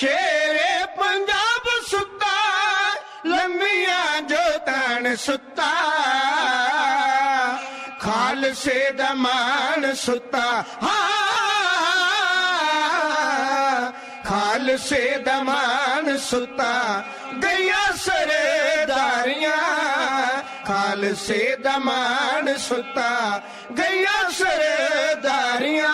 शेरे पंजाब सुता लंबिया जो तान सुता खालसे दा मान सुता खालसे दा मान सुता गैया सरदारियां खालसे दा मान सुता गैया सरदारियां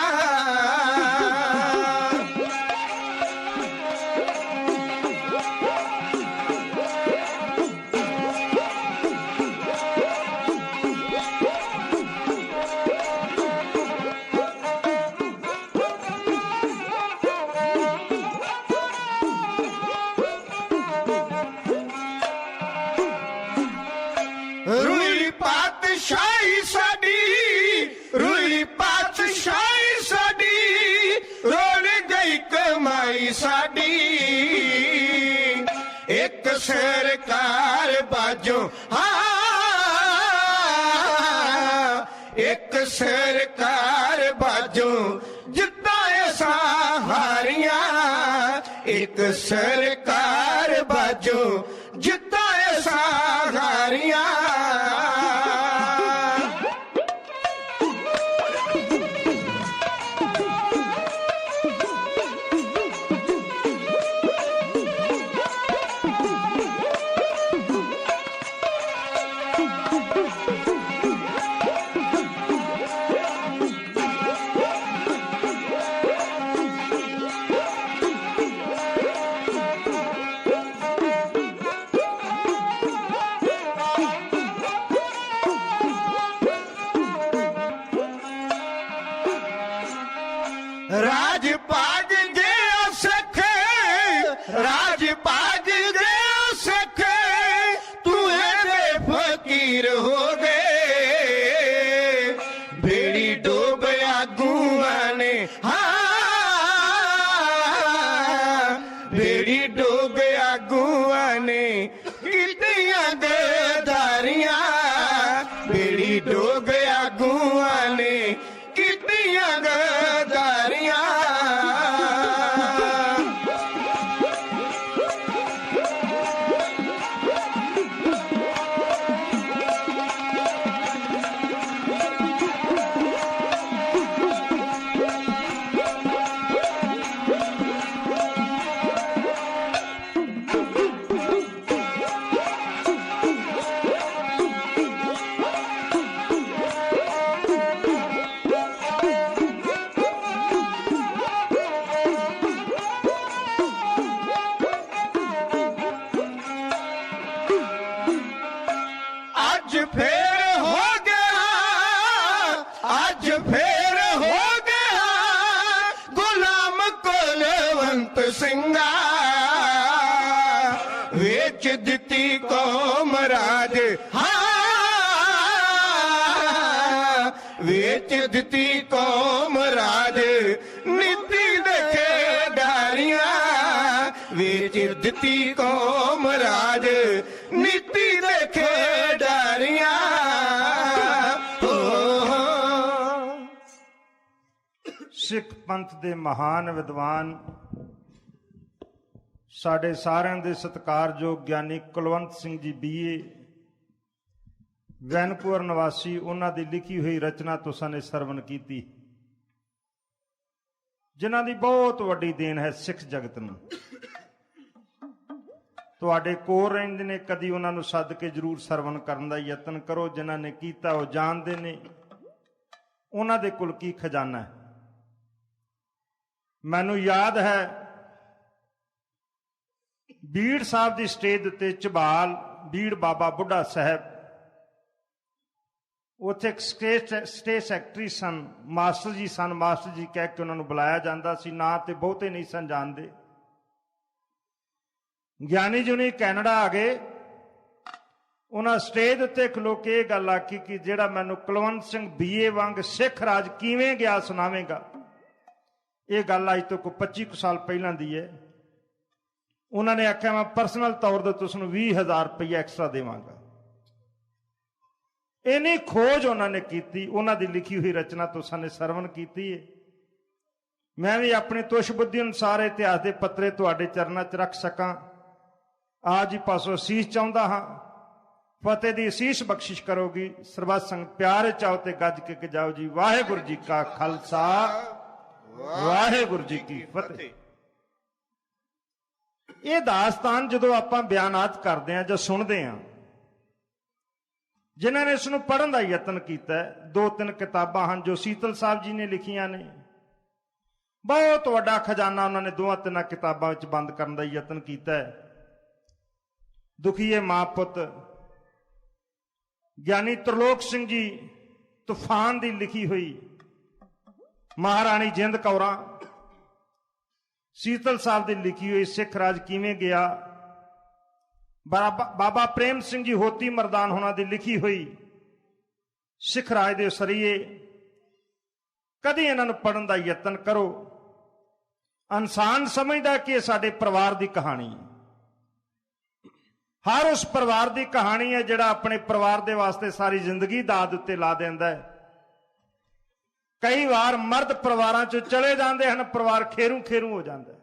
रुई पातशाही साडी रुई पातशाही साडी रोल गई कमाई साडी एक सरकार बाजो एक सरकार बाजो जितना ऐसा हारियां एक सरकार बाजो जितना ऐसा हारियां राजपाज जे सखे राजपाज जे सखे तू दे फकीर हो गए बेड़ी डूब आगुआ ने बेड़ी डूब आगुआ ने कितियां गदारियां बेड़ी डूब आगुआ ने कितियां गदारियां आज फिर हो गया आज फिर हो गया गुलाम कुलवंत सिंगा वेच दिती कौम राज वेच दिती कौम राज नीति देखे डारियां वेच दिती कौम राज नीति देखे डारियां सिख पंथ ਦੇ ਮਹਾਨ ਵਿਦਵਾਨ ਸਾਡੇ ਸਾਰਿਆਂ ਦੇ ਸਤਿਕਾਰਯੋਗ ਗਿਆਨੀ ਕੁਲਵੰਤ ਸਿੰਘ ਜੀ ਬੀਏ ਵੈਨਕੂਵਰ ਨਿਵਾਸੀ ਉਹਨਾਂ ਦੀ ਲਿਖੀ ਹੋਈ ਰਚਨਾ ਤੁਸਾਂ ਨੇ ਸਰਵਣ ਕੀਤੀ ਜਿਨ੍ਹਾਂ ਦੀ ਬਹੁਤ ਵੱਡੀ ਦੇਣ ਹੈ ਸਿੱਖ ਜਗਤ ਨੂੰ ਤੁਹਾਡੇ ਕੋਲ ਰਹਿੰਦੇ ਨੇ ਕਦੀ ਉਹਨਾਂ ਨੂੰ ਸੱਦ ਕੇ ਜ਼ਰੂਰ ਸਰਵਣ ਕਰਨ ਦਾ ਯਤਨ ਕਰੋ ਜਿਨ੍ਹਾਂ ਨੇ ਕੀਤਾ ਉਹ ਜਾਣਦੇ ਨੇ ਉਹਨਾਂ ਦੇ ਕੋਲ ਕੀ ਖਜ਼ਾਨਾ ਹੈ ਮੈਨੂੰ ਯਾਦ ਹੈ ਬੀੜ ਸਾਹਿਬ ਦੀ ਸਟੇਜ ਉੱਤੇ ਝਬਾਲ ਬੀੜ ਬਾਬਾ ਬੁੱਢਾ ਸਾਹਿਬ ਉੱਥੇ ਇੱਕ ਸਟੇਜ ਸੈਕਟਰੀ ਸਨ ਮਾਸਟਰ ਜੀ ਕਹਿ ਕੇ ਉਹਨਾਂ ਨੂੰ ਬੁਲਾਇਆ ਜਾਂਦਾ ਸੀ ਨਾਂ ਤੇ ਬਹੁਤੇ ਨਹੀਂ ਸਨ ਜਾਣਦੇ ਗਿਆਨੀ ਜੀ ਨੇ ਕੈਨੇਡਾ ਆ ਗਏ ਉਹਨਾਂ ਸਟੇਜ ਉੱਤੇ ਖਲੋ ਕੇ ਇਹ ਗੱਲ ਆਖੀ ਕਿ ਜਿਹੜਾ ਮੈਨੂੰ ਕੁਲਵੰਤ ਸਿੰਘ ਬੀਏ ਵਾਂਗ ਸਿੱਖ ਰਾਜ ਕਿਵੇਂ ਗਿਆ ਸੁਣਾਵੇਂਗਾ ਇਹ ਗੱਲ ਅੱਜ ਤੋਂ ਕੋਈ 25 ਸਾਲ ਪਹਿਲਾਂ ਦੀ ਹੈ ਉਹਨਾਂ ਨੇ ਆਖਿਆ ਮੈਂ ਪਰਸਨਲ ਤੌਰ ਤੇ ਤੁਸਾਂ ਨੂੰ 20,000 ਰੁਪਏ ਐਕਸਟਰਾ ਦੇਵਾਂਗਾ ਇੰਨੀ ਖੋਜ ਉਹਨਾਂ ਨੇ ਕੀਤੀ ਉਹਨਾਂ ਦੀ ਲਿਖੀ ਹੋਈ ਰਚਨਾ ਤੁਸਾਂ ਨੇ ਸਰਵਣ ਕੀਤੀ ਹੈ मैं भी अपनी तुष बुद्धि अनुसार इतिहास के पत्रे तुहाडे चरणों च रख सकां। आज ही पासों असीस चाहुंदा हां। फतेह दी असीस बख्शिश करोगी। सरबत संग प्यार चाहो ते गज के जाओ जी। वाहिगुरू जी का खालसा, वाहिगुरू जी की फतेह। ये दास्तान जो आपां बयानात करते हैं, जो सुनते हैं, जिन्होंने इसनूं पढ़न का यतन किया, 2-3 किताबां हैं जो शीतल साहब जी ने लिखियां ने। बहुत वड्डा खजाना उन्होंने 2-3 किताबां विच बंद करने का यतन किया है। दुखीए मां पुत ज्ञानी त्रिलोक सिंह जी तूफान की लिखी हुई, महाराणी जिंद कौरां, शीतल साहब की लिखी हुई सिख राज किवें गया, बाबा प्रेम सिंह जी होती मरदान होना की लिखी हुई सिख राज के सरीए। कदी इन्हों पढ़न का यतन करो। इंसान समझदा कि यह साडे परिवार की कहानी है। हर उस परिवार की कहानी है जिहड़ा अपने परिवार के वास्ते सारी जिंदगी दाद उत्ते ला देंदा है। कई बार मर्द परिवारों चों चले जाते हैं, परिवार खेरू खेरू हो जाता है।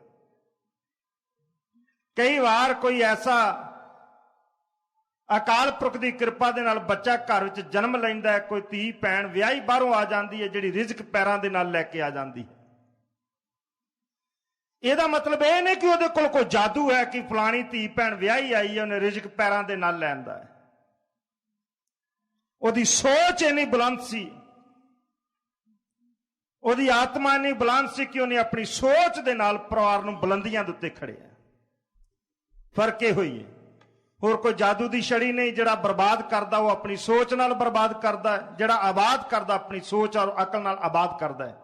कई बार कोई ऐसा अकाल पुरख की कृपा दे नाल बच्चा घर विच जन्म लैंदा है, कोई धी भैन विआही बाहरों आ जाती है जिहड़ी रिजक पैरों के नाल लैके आ जाती है। ਇਹਦਾ मतलब यह नहीं कि ਉਹਦੇ ਕੋਲ कोई जादू है कि फलानी धी भैन ਵਿਆਹੀ आई है उन्हें रिजक पैरों के नाल लैंदा है। ਉਹਦੀ सोच इन्नी बुलंद सी, ਉਹਦੀ आत्मा इन्नी बुलंद सी कि उन्हें अपनी सोच के नाल परिवार नूं बुलंदियां दे उत्ते खड़िया। फर्क ये होई है, होर कोई जादू की छड़ी नहीं। जिहड़ा बर्बाद करदा वो अपनी सोच नाल बर्बाद करदा है, जिहड़ा आबाद करदा अपनी सोच और अकल नाल आबाद करदा है।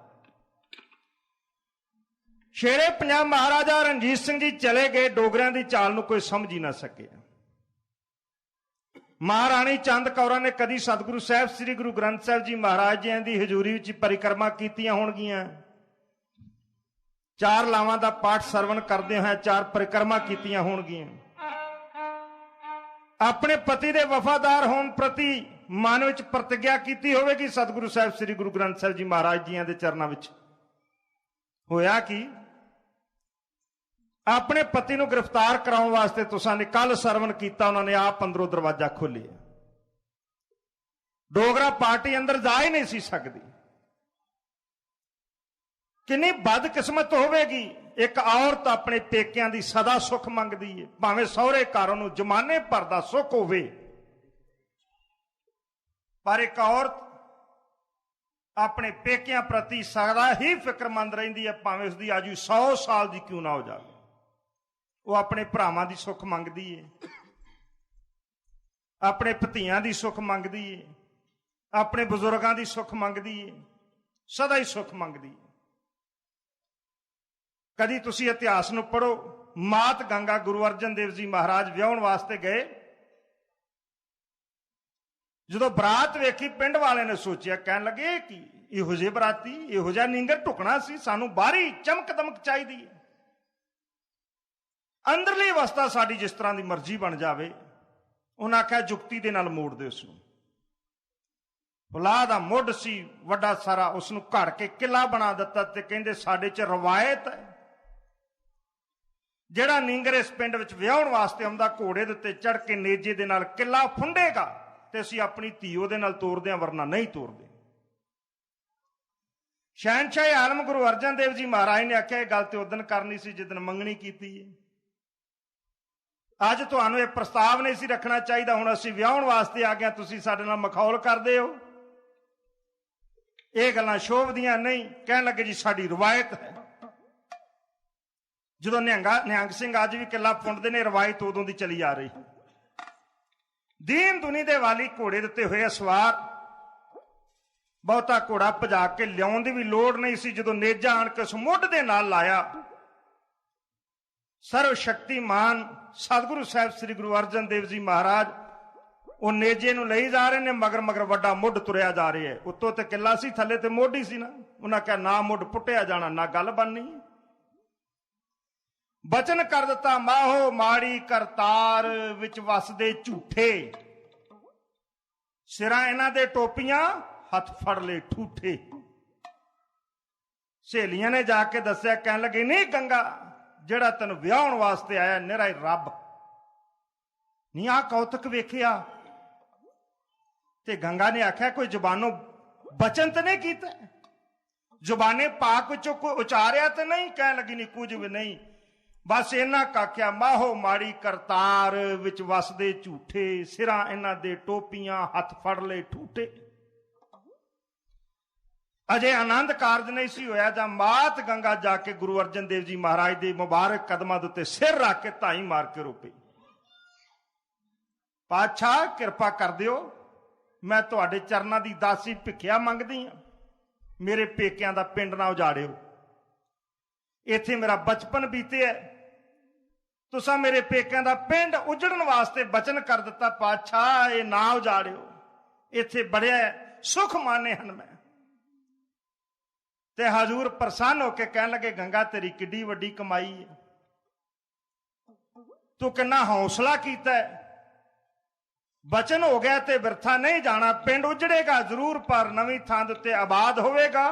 शेरे पंजाब महाराजा रणजीत सिंह जी चले गए, डोगरियां की चाल नूं कोई समझ ही ना सके। महाराणी चंद कौर ने कदी सतगुरु साहब श्री गुरु ग्रंथ साहब जी महाराज जी की हजूरी विच परिक्रमा कीतियां होणगियां। 4 लावां दा पाठ सरवण करदे होए 4 परिक्रमा कीतियां होणगियां। अपने पति दे वफादार होने प्रति मन विच प्रतिज्ञा कीती होवेगी सतगुरु साहब श्री गुरु ग्रंथ साहब जी महाराज जी के चरणों में। होया कि अपने पति को गिरफ्तार कराने वास्ते तुसां ने कल सरवण किया, उन्होंने आप अंदरों दरवाजा खोलिया। डोगरा पार्टी अंदर जा ही नहीं सी सकती। कितनी बदकिस्मत होवेगी एक औरत अपने पेकियां दी सदा सुख मंगदी है, भावें सहुरे घर उहनूं जमाने भर दा सुख होवे, पर एक औरत अपने पेकियां प्रति सदा ही फिक्रमंद रहिंदी है, भावें उसकी आयु 100 साल की क्यों ना हो जाए। वो अपने भरावां दी सुख मंगदी है, अपने भतीआं दी सुख मंगदी है, अपने बुजुर्गों की सुख मंगदी है, सदा ही सुख मंगदी है। कदी तुसी इतिहास नूं पढ़ो, मात गंगा गुरु अर्जन देव जी महाराज विआहण वास्ते गए। जो बरात वेखी पिंड वाले ने सोचा, कह लगे कि इहो जिहे बराती इहो जिहा नींगर टुकना सी, सानू बाहरी चमक दमक चाहिदी है, अंदरली अवस्था साडी जिस तरह की मर्जी बन जाए। उन्हें आख्या जुगती दे नाल मोड़ दे उसनूं। फुलाह दा मुढ़ सी वड्डा सारा, उसनूं घड़ के किला बना दिता ते कहंदे साडे च रवायत है, जिहड़ा नींगर इस पिंड विच विआहण वास्ते आउंदा घोड़े दे उत्ते चढ़ के नेजे दे नाल किला फुंडेगा ते असीं अपनी धी उहदे नाल तोरदे हां, वरना नहीं तोरदे। शहनशाह आलम गुरु अर्जन देव जी महाराज ने आख्या, गल ते उदन करनी सी जिदन मंगनी कीती है, अज तुहानूं यह प्रस्ताव नहीं सी रखना चाहिए। हुण असीं विआहण वास्ते आ गए, तुसीं साडे नाल मखौल करदे हो, ये गल्लां शोभदियां नहीं। कहण लगे जी साडी रवायत है। जदों निहंग सिंह अज भी किला पुंडदे ने, रवायत उदों दी चली आ रही। दीन दुनी दे वाली घोड़े दे उत्ते होए सवार, बहुता घोड़ा भजा के लियाउण दी भी लोड़ नहीं सी। जदों नेजा आण के उस मुੱਢ दे नाल लाया, सर्व शक्तिमान सतगुरु साहब श्री गुरु अर्जन देव जी महाराज वो नेजे नूं लई जा रहे ने, मगर मगर वड्डा मुੱਢ तुरिया जा रहा है। उत्तों ते किला सी, थले ते मुੱਢ ही सी ना। उन्हें कहा ना मुੱਢ पुट्टिया जाना ना गल बननी। बचन कर दिता, माहो माड़ी करतार विच वसदे झूठे, सिरां इन्हां दे टोपियां हथ फड़ ले ठूठे। सहेलियां ने जाके दस्या, कहन लगी नहीं गंगा, ਜਿਹੜਾ ਤੈਨੂੰ ਵਿਆਹਣ ਵਾਸਤੇ ਆਇਆ ਨਿਰਾ ਹੀ ਰੱਬ ਨਹੀਂ। ਆ ਕੌਤਕ ਵੇਖਿਆ ਤੇ ਗੰਗਾ ਨੇ ਆਖਿਆ ਕੋਈ ਜ਼ੁਬਾਨੋਂ ਬਚਨ ਤੇ ਨਹੀਂ ਕੀਤਾ, ਜ਼ੁਬਾਨੇ ਪਾਕ ਵਿੱਚੋਂ ਕੋਈ ਉਚਾਰਿਆ ਤੇ ਨਹੀਂ। ਕਹਿਣ ਲੱਗੀ ਨਹੀਂ ਕੁਝ ਵੀ ਨਹੀਂ, ਬਸ ਇਹਨਾਂ ਕਾਕਿਆ ਮਾਹੋ ਮਾੜੀ ਕਰਤਾਰ ਵਿੱਚ ਵਸਦੇ ਝੂਠੇ, ਸਿਰਾਂ ਇਹਨਾਂ ਦੇ ਟੋਪੀਆਂ, ਹੱਥ ਫੜ ਲਏ ਠੂਠੇ। ਅਜੇ ਆਨੰਦ ਕਾਰਜ ਨਹੀਂ ਸੀ ਹੋਇਆ ਜਾਂ ਮਾਤ ਗੰਗਾ ਜਾ ਕੇ ਗੁਰੂ ਅਰਜਨ ਦੇਵ ਜੀ ਮਹਾਰਾਜ ਦੇ ਮੁਬਾਰਕ ਕਦਮਾਂ ਦੇ ਉੱਤੇ ਸਿਰ ਰੱਖ ਕੇ ਧਾਈ ਮਾਰ ਕੇ ਰੋ ਪਈ। ਪਾਤਸ਼ਾਹ ਕਿਰਪਾ ਕਰ ਦਿਓ, ਮੈਂ ਤੁਹਾਡੇ ਚਰਨਾਂ ਦੀ ਦਾਸੀ ਭਿੱਖਿਆ ਮੰਗਦੀ ਹਾਂ, ਮੇਰੇ ਪੇਕਿਆਂ ਦਾ ਪਿੰਡ ਨਾ ਉਜਾੜਿਓ, ਇੱਥੇ ਮੇਰਾ ਬਚਪਨ ਬੀਤਿਆ, ਤੁਸਾਂ ਮੇਰੇ ਪੇਕਿਆਂ ਦਾ ਪਿੰਡ ਉਜੜਨ ਵਾਸਤੇ ਬਚਨ ਕਰ ਦਿੱਤਾ, ਪਾਤਸ਼ਾਹ ਇਹ ਨਾ ਉਜਾੜਿਓ, ਇੱਥੇ ਬੜਿਆ ਸੁਖ ਮਾਨੇ ਹਨ ਮੈਂ। ਤੇ ਹਜ਼ੂਰ ਪ੍ਰਸੰਨ ਹੋ ਕੇ ਕਹਿਣ ਲੱਗੇ ਗੰਗਾ ਤੇਰੀ ਕਿੱਡੀ ਵੱਡੀ ਕਮਾਈ ਹੈ, ਤੂੰ ਕਿੰਨਾ ਹੌਸਲਾ ਕੀਤਾ ਹੈ, ਬਚਨ ਹੋ ਗਿਆ ਤੇ ਬਿਰਥਾ ਨਹੀਂ ਜਾਣਾ, ਪਿੰਡ ਉਜੜੇਗਾ ਜ਼ਰੂਰ ਪਰ ਨਵੀਂ ਥਾਂ ਦੇ ਉੱਤੇ ਆਬਾਦ ਹੋਵੇਗਾ,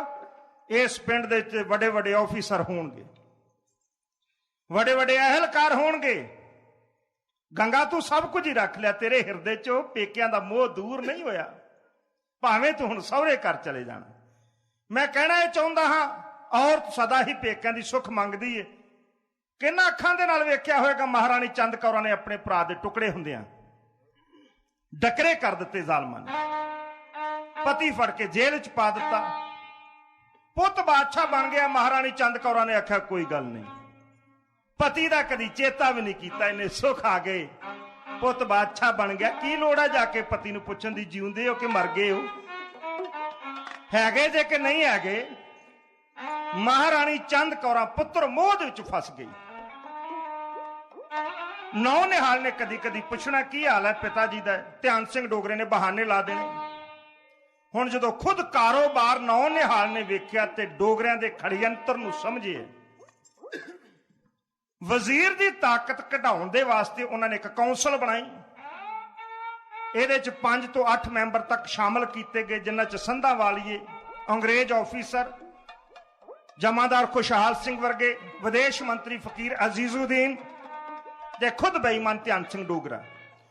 ਇਸ ਪਿੰਡ ਦੇ ਵਿੱਚ ਵੱਡੇ ਵੱਡੇ ਆਫੀਸਰ ਹੋਣਗੇ, ਵੱਡੇ ਵੱਡੇ ਅਹਿਲਕਾਰ ਹੋਣਗੇ। ਗੰਗਾ ਤੂੰ ਸਭ ਕੁਝ ਹੀ ਰੱਖ ਲਿਆ, ਤੇਰੇ ਹਿਰਦੇ ਚੋਂ ਪੇਕਿਆਂ ਦਾ ਮੋਹ ਦੂਰ ਨਹੀਂ ਹੋਇਆ, ਭਾਵੇਂ ਤੂੰ ਹੁਣ ਸਹੁਰੇ ਘਰ ਚਲੇ ਜਾਣਾ। ਮੈਂ ਕਹਿਣਾ ਇਹ ਚਾਹੁੰਦਾ ਹਾਂ, ਔਰਤ ਸਦਾ ਹੀ ਪੇਕਿਆਂ ਦੀ ਸੁੱਖ ਮੰਗਦੀ ਏ। ਕਿੰਨਾ ਅੱਖਾਂ ਦੇ ਨਾਲ ਵੇਖਿਆ ਹੋਵੇਗਾ ਮਹਾਰਾਣੀ ਚੰਦ ਕੌਰਾਂ ਨੇ ਆਪਣੇ ਭਰਾ ਦੇ ਟੁਕੜੇ ਹੁੰਦਿਆਂ ਡਕਰੇ ਕਰ ਦਿੱਤੇ ਜ਼ਾਲਮਾਂ ਨੇ, ਪਤੀ ਫੜ ਕੇ ਜੇਲ੍ਹ 'ਚ ਪਾ ਦਿੱਤਾ, ਪੁੱਤ ਬਾਦਸ਼ਾਹ ਬਣ ਗਿਆ। ਮਹਾਰਾਣੀ ਚੰਦ ਕੌਰਾਂ ਨੇ ਆਖਿਆ ਕੋਈ ਗੱਲ ਨਹੀਂ, ਪਤੀ ਦਾ ਕਦੀ ਚੇਤਾ ਵੀ ਨਹੀਂ ਕੀਤਾ, ਇੰਨੇ ਸੁੱਖ ਆ ਗਏ, ਪੁੱਤ ਬਾਦਸ਼ਾਹ ਬਣ ਗਿਆ, ਕੀ ਲੋੜ ਹੈ ਜਾ ਕੇ ਪਤੀ ਨੂੰ ਪੁੱਛਣ ਦੀ, ਜਿਉਂਦੇ ਹੋ ਕਿ ਮਰ ਗਏ ਹੋ, ਹੈਗੇ ਜੇ ਕਿ ਨਹੀਂ ਹੈਗੇ। ਮਹਾਰਾਣੀ ਚੰਦ ਕੌਰਾਂ ਪੁੱਤਰ ਮੋਹ ਦੇ ਵਿੱਚ ਫਸ ਗਈ। ਨੌ ਨਿਹਾਲ ਨੇ ਕਦੀ ਕਦੀ ਪੁੱਛਣਾ ਕੀ ਹਾਲ ਹੈ ਪਿਤਾ ਜੀ ਦਾ, ਧਿਆਨ ਸਿੰਘ ਡੋਗਰੇ ਨੇ ਬਹਾਨੇ ਲਾ ਦੇਣੇ। ਹੁਣ ਜਦੋਂ ਖੁਦ ਕਾਰੋਬਾਰ ਨੌ ਨਿਹਾਲ ਨੇ ਵੇਖਿਆ ਤੇ ਡੋਗਰਿਆਂ ਦੇ ਖੜਯੰਤਰ ਨੂੰ ਸਮਝੇ, ਵਜ਼ੀਰ ਦੀ ਤਾਕਤ ਕਢਾਉਣ ਦੇ ਵਾਸਤੇ ਉਹਨਾਂ ਨੇ ਇੱਕ ਕੌਂਸਲ ਬਣਾਈ। ਇਹਦੇ ਚ 5 ਤੋਂ 8 ਮੈਂਬਰ ਤੱਕ ਸ਼ਾਮਲ ਕੀਤੇ ਗਏ, ਜਿਨ੍ਹਾਂ ਚ ਸੰਧਾ ਵਾਲੀਏ, ਅੰਗਰੇਜ਼ ਆਫੀਸਰ, ਜਮਾਦਾਰ ਖੁਸ਼ਹਾਲ ਸਿੰਘ ਵਰਗੇ, ਵਿਦੇਸ਼ ਮੰਤਰੀ ਫਕੀਰ ਅਜ਼ੀਜ਼ੁਦੀਨ ਤੇ ਖੁਦ ਬੇਈਮਾਨ ਧਿਆਨ ਸਿੰਘ ਡੋਗਰਾ।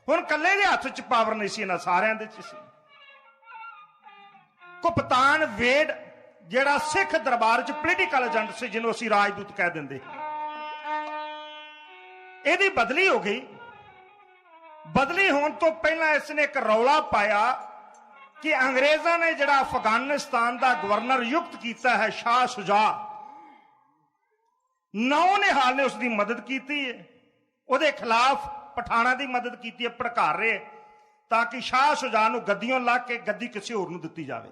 ਹੁਣ ਕੱਲੇ ਦੇ ਹੱਥ ਚ ਪਾਵਰ ਨਹੀਂ ਸੀ, ਇਹਨਾਂ ਸਾਰਿਆਂ ਦੇ ਚ ਸੀ। ਕਪਤਾਨ ਵੇਡ ਜਿਹੜਾ ਸਿੱਖ ਦਰਬਾਰ ਚ ਪੋਲੀਟੀਕਲ ਏਜੰਟ ਸੀ, ਜਿਹਨੂੰ ਅਸੀਂ ਰਾਜਦੂਤ ਕਹਿ ਦਿੰਦੇ, ਇਹਦੀ ਬਦਲੀ ਹੋ ਗਈ। ਬਦਲੀ ਹੋਣ ਤੋਂ ਪਹਿਲਾਂ ਇਸ ਨੇ ਇੱਕ ਰੌਲਾ ਪਾਇਆ ਕਿ ਅੰਗਰੇਜ਼ਾਂ ਨੇ ਜਿਹੜਾ ਅਫਗਾਨਿਸਤਾਨ ਦਾ ਗਵਰਨਰ ਨਿਯੁਕਤ ਕੀਤਾ ਹੈ ਸ਼ਾਹ ਸੁਜਾ, ਨੌ ਨਿਹਾਲ ਨੇ ਉਸ ਦੀ ਮਦਦ ਕੀਤੀ ਹੈ, ਉਹਦੇ ਖਿਲਾਫ ਪਠਾਣਾ ਦੀ ਮਦਦ ਕੀਤੀ ਹੈ, ਭੜਕਾ ਰਹੇ ਤਾਂ ਕਿ ਸ਼ਾਹ ਸੁਜਾ ਨੂੰ ਗੱਦੀਆਂ ਲਾ ਕੇ ਗੱਦੀ ਕਿਸੇ ਹੋਰ ਨੂੰ ਦਿੱਤੀ ਜਾਵੇ।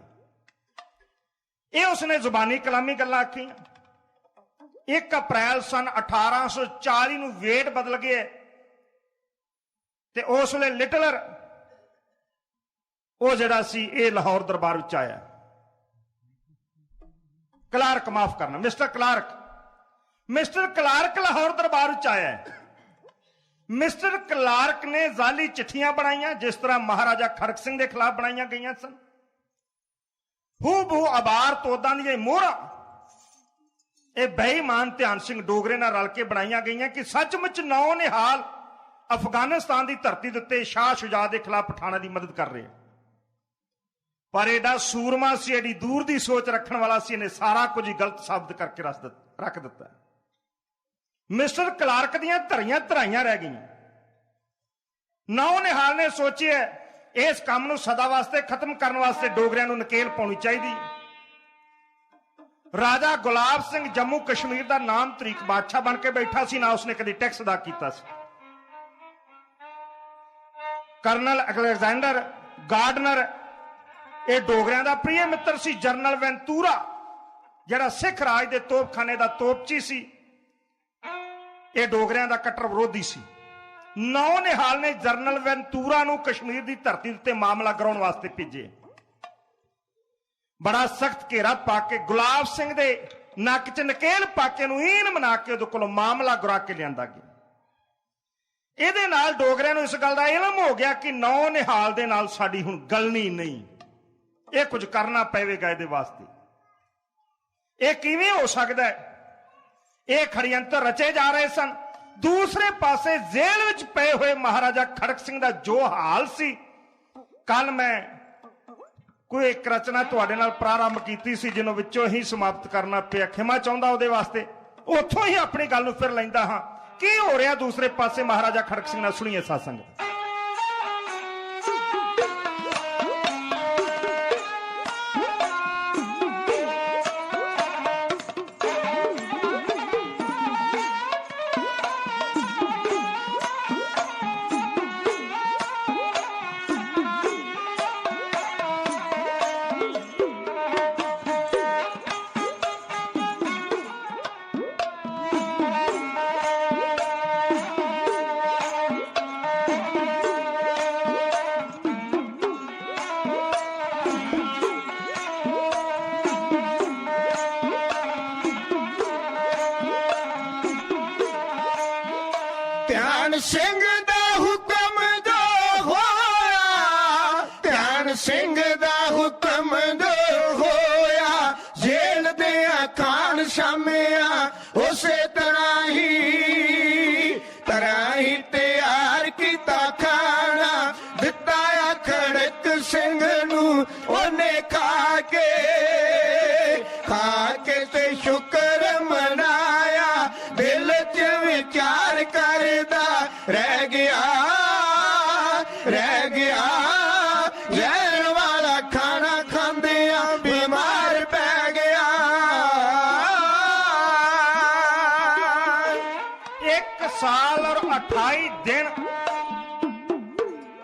ਇਹ ਉਸਨੇ ਜ਼ੁਬਾਨੀ ਕਲਾਮੀ ਗੱਲਾਂ ਆਖੀਆਂ। 1 ਅਪ੍ਰੈਲ ਸਨ 1840 ਨੂੰ ਵੇਟ ਬਦਲ ਗਏ ਤੇ ਉਸ ਵੇਲੇ ਲਿਟਲਰ ਉਹ ਜਿਹੜਾ ਸੀ ਇਹ ਲਾਹੌਰ ਦਰਬਾਰ ਵਿੱਚ ਆਇਆ। ਕਲਾਰਕ, ਮਾਫ ਕਰਨਾ, ਮਿਸਟਰ ਕਲਾਰਕ ਲਾਹੌਰ ਦਰਬਾਰ ਵਿੱਚ ਆਇਆ। ਮਿਸਟਰ ਕਲਾਰਕ ਨੇ ਜ਼ਾਲੀ ਚਿੱਠੀਆਂ ਬਣਾਈਆਂ, ਜਿਸ ਤਰ੍ਹਾਂ ਮਹਾਰਾਜਾ ਖੜਕ ਸਿੰਘ ਦੇ ਖਿਲਾਫ ਬਣਾਈਆਂ ਗਈਆਂ ਸਨ। ਹੂ ਆਬਾਰ ਤੋਦਾਂ ਦੀਆਂ ਮੋਹਰਾਂ ਇਹ ਬੇਈਮਾਨ ਧਿਆਨ ਸਿੰਘ ਡੋਗਰੇ ਨਾਲ ਰਲ ਕੇ ਬਣਾਈਆਂ ਗਈਆਂ ਕਿ ਸੱਚਮੁੱਚ ਨੌ ਨਿਹਾਲ ਅਫਗਾਨਿਸਤਾਨ ਦੀ ਧਰਤੀ ਦੇ ਉੱਤੇ ਸ਼ਾਹ ਸ਼ੁਜਾ ਦੇ ਖਿਲਾਫ ਪਠਾਣਾ ਦੀ ਮਦਦ ਕਰ ਰਹੇ। ਪਰ ਐਡਾ ਸੂਰਮਾ ਸੀ, ਐਡੀ ਦੂਰ ਦੀ ਸੋਚ ਰੱਖਣ ਵਾਲਾ ਸੀ, ਇਹਨੇ ਸਾਰਾ ਕੁਝ ਹੀ ਗਲਤ ਸਾਬਤ ਕਰਕੇ ਰੱਖ ਦਿੱਤਾ। ਮਿਸਟਰ ਕਲਾਰਕ ਦੀਆਂ ਧਰਾਈਆਂ ਰਹਿ ਗਈਆਂ। ਨੌ ਨਿਹਾਲ ਨੇ ਸੋਚਿਆ ਇਸ ਕੰਮ ਨੂੰ ਸਦਾ ਵਾਸਤੇ ਖਤਮ ਕਰਨ ਵਾਸਤੇ ਡੋਗਰਿਆਂ ਨੂੰ ਨਕੇਲ ਪਾਉਣੀ ਚਾਹੀਦੀ। ਰਾਜਾ ਗੁਲਾਬ ਸਿੰਘ ਜੰਮੂ ਕਸ਼ਮੀਰ ਦਾ ਨਾਮ ਤਰੀਕ ਬਾਦਸ਼ਾਹ ਬਣ ਕੇ ਬੈਠਾ ਸੀ, ਨਾ ਉਸਨੇ ਕਦੀ ਟੈਕਸ ਅਦਾ ਕੀਤਾ ਸੀ। ਕਰਨਲ ਅਲੈਗਜ਼ੈਂਡਰ ਗਾਰਡਨਰ ਇਹ ਡੋਗਰਿਆਂ ਦਾ ਪ੍ਰਿਯ ਮਿੱਤਰ ਸੀ। ਜਨਰਲ ਵੈਂਤੂਰਾ ਜਿਹੜਾ ਸਿੱਖ ਰਾਜ ਦੇ ਤੋਪਖਾਨੇ ਦਾ ਤੋਪਚੀ ਸੀ, ਇਹ ਡੋਗਰਿਆਂ ਦਾ ਕੱਟੜ ਵਿਰੋਧੀ ਸੀ। ਨੌ ਨਿਹਾਲ ਨੇ ਜਨਰਲ ਵੈਂਤੂਰਾ ਨੂੰ ਕਸ਼ਮੀਰ ਦੀ ਧਰਤੀ ਉੱਤੇ ਮਾਮਲਾ ਕਰਾਉਣ ਵਾਸਤੇ ਭੇਜੇ। ਬੜਾ ਸਖਤ ਘੇਰਾ ਪਾ ਕੇ ਗੁਲਾਬ ਸਿੰਘ ਦੇ ਨੱਕ 'ਚ ਨਕੇਲ ਪਾ ਕੇ ਨੂੰ ਈਨ ਬਣਾ ਕੇ ਉਹਦੇ ਕੋਲੋਂ ਮਾਮਲਾ ਗੁਰਾ ਕੇ ਲਿਆਂਦਾ ਗਿਆ। ਇਹਦੇ ਨਾਲ ਡੋਗਰਿਆਂ ਨੂੰ ਇਸ ਗੱਲ ਦਾ ਇਲਮ ਹੋ ਗਿਆ ਕਿ ਨੌ ਨਿਹਾਲ ਦੇ ਨਾਲ ਸਾਡੀ ਹੁਣ ਗਲਣੀ ਨਹੀਂ, ਇਹ ਕੁਝ ਕਰਨਾ ਪਵੇਗਾ ਇਹਦੇ ਵਾਸਤੇ। ਇਹ ਕਿਵੇਂ ਹੋ ਸਕਦਾ ਹੈ? ਇਹ ਖੜਯੰਤਰ ਰਚੇ ਜਾ ਰਹੇ ਸਨ। ਦੂਸਰੇ ਪਾਸੇ ਜੇਲ੍ਹ ਵਿੱਚ ਪਏ ਹੋਏ ਮਹਾਰਾਜਾ ਖੜਕ ਸਿੰਘ ਦਾ ਜੋ ਹਾਲ ਸੀ, ਕੱਲ ਮੈਂ ਕੋਈ ਇੱਕ ਰਚਨਾ ਤੁਹਾਡੇ ਨਾਲ ਪ੍ਰਾਰੰਭ ਕੀਤੀ ਸੀ ਜਿਹਨੂੰ ਵਿੱਚੋਂ ਹੀ ਸਮਾਪਤ ਕਰਨਾ ਪਿਆ, ਖਿਮਾ ਚਾਹੁੰਦਾ ਉਹਦੇ ਵਾਸਤੇ। ਉੱਥੋਂ ਹੀ ਆਪਣੀ ਗੱਲ ਨੂੰ ਫਿਰ ਲੈਂਦਾ ਹਾਂ। ਕੀ ਹੋ ਰਿਹਾ ਦੂਸਰੇ ਪਾਸੇ ਮਹਾਰਾਜਾ ਖੜਕ ਸਿੰਘ ਨਾਲ? ਸੁਣੀਏ ਸਾਧ ਸੰਗਤ। ਧਿਆਨ ਸਿੰਘ ਦਾ ਹੁਕਮ ਜੋ ਹੋਇਆ, ਧਿਆਨ ਸਿੰਘ ਦਾ ਹੁਕਮ ਜੋ ਹੋਇਆ, ਜੇਲ੍ਹ ਦੇ ਖਾਨ ਸ਼ਾਮਿਆ ਉਸੇ ਤਰ੍ਹਾਂ ਹੀ ਤਿਆਰ ਕੀਤਾ ਖਾਣਾ, ਦਿੱਤਾ ਆ ਖੜਕ ਸਿੰਘ ਨੂੰ ਉਹਨੇ ਖਾ ਕੇ ਤੇ ਸ਼ੁਕਰ ਮਨਾਇਆ, ਦਿਲ 'ਚ ਵਿਚਾਰ ਕਰਦਾ ਰਹਿ ਗਿਆ ਰਹਿਣ ਵਾਲਾ ਖਾਣਾ ਖਾਂਦਿਆਂ ਬਿਮਾਰ ਪੈ ਗਿਆ। 1 ਸਾਲ ਔਰ 28 ਦਿਨ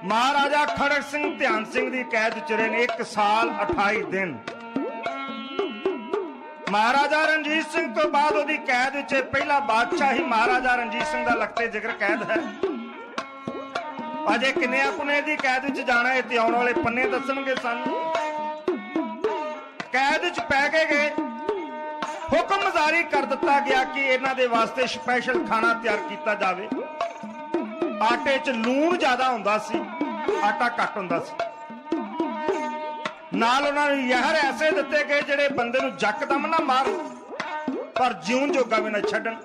ਮਹਾਰਾਜਾ ਖੜਕ ਸਿੰਘ ਧਿਆਨ ਸਿੰਘ ਦੀ ਕੈਦ ਚ ਰਹੇ ਨੇ। 1 ਸਾਲ 28 ਦਿਨ। ਮਹਾਰਾਜਾ ਰਣਜੀਤ ਸਿੰਘ ਤੋਂ ਬਾਅਦ ਉਹਦੀ ਕੈਦ ਵਿੱਚ ਪਹਿਲਾ ਬਾਦਸ਼ਾਹ ਹੀ ਮਹਾਰਾਜਾ ਰਣਜੀਤ ਸਿੰਘ ਦਾ ਲਖਤੇ ਜ਼ਿਕਰ ਕੈਦ ਹੈ। ਅਜੇ ਕਿੰਨਿਆਂ ਕੁਨੇ ਦੀ ਕੈਦ ਵਿੱਚ ਜਾਣਾ, ਇਹ ਤੇ ਆਉਣ ਵਾਲੇ ਪੰਨੇ ਦੱਸਣਗੇ ਸਾਨੂੰ। ਕੈਦ ਵਿੱਚ ਪੈ ਕੇ ਗਏ, ਹੁਕਮ ਜਾਰੀ ਕਰ ਦਿੱਤਾ ਗਿਆ ਕਿ ਇਹਨਾਂ ਦੇ ਵਾਸਤੇ ਸਪੈਸ਼ਲ ਖਾਣਾ ਤਿਆਰ ਕੀਤਾ ਜਾਵੇ। ਆਟੇ 'ਚ ਲੂਣ ਜ਼ਿਆਦਾ ਹੁੰਦਾ ਸੀ, ਆਟਾ ਘੱਟ ਹੁੰਦਾ ਸੀ। ਨਾਲ ਉਹਨਾਂ ਨੂੰ ਜ਼ਹਿਰ ਐਸੇ ਦਿੱਤੇ ਗਏ ਜਿਹੜੇ ਬੰਦੇ ਨੂੰ ਯਕਦਮ ਨਾ ਮਾਰਨ, ਪਰ ਜਿਉਣ ਜੋਗਾ ਵੀ ਨਾ ਛੱਡਣ।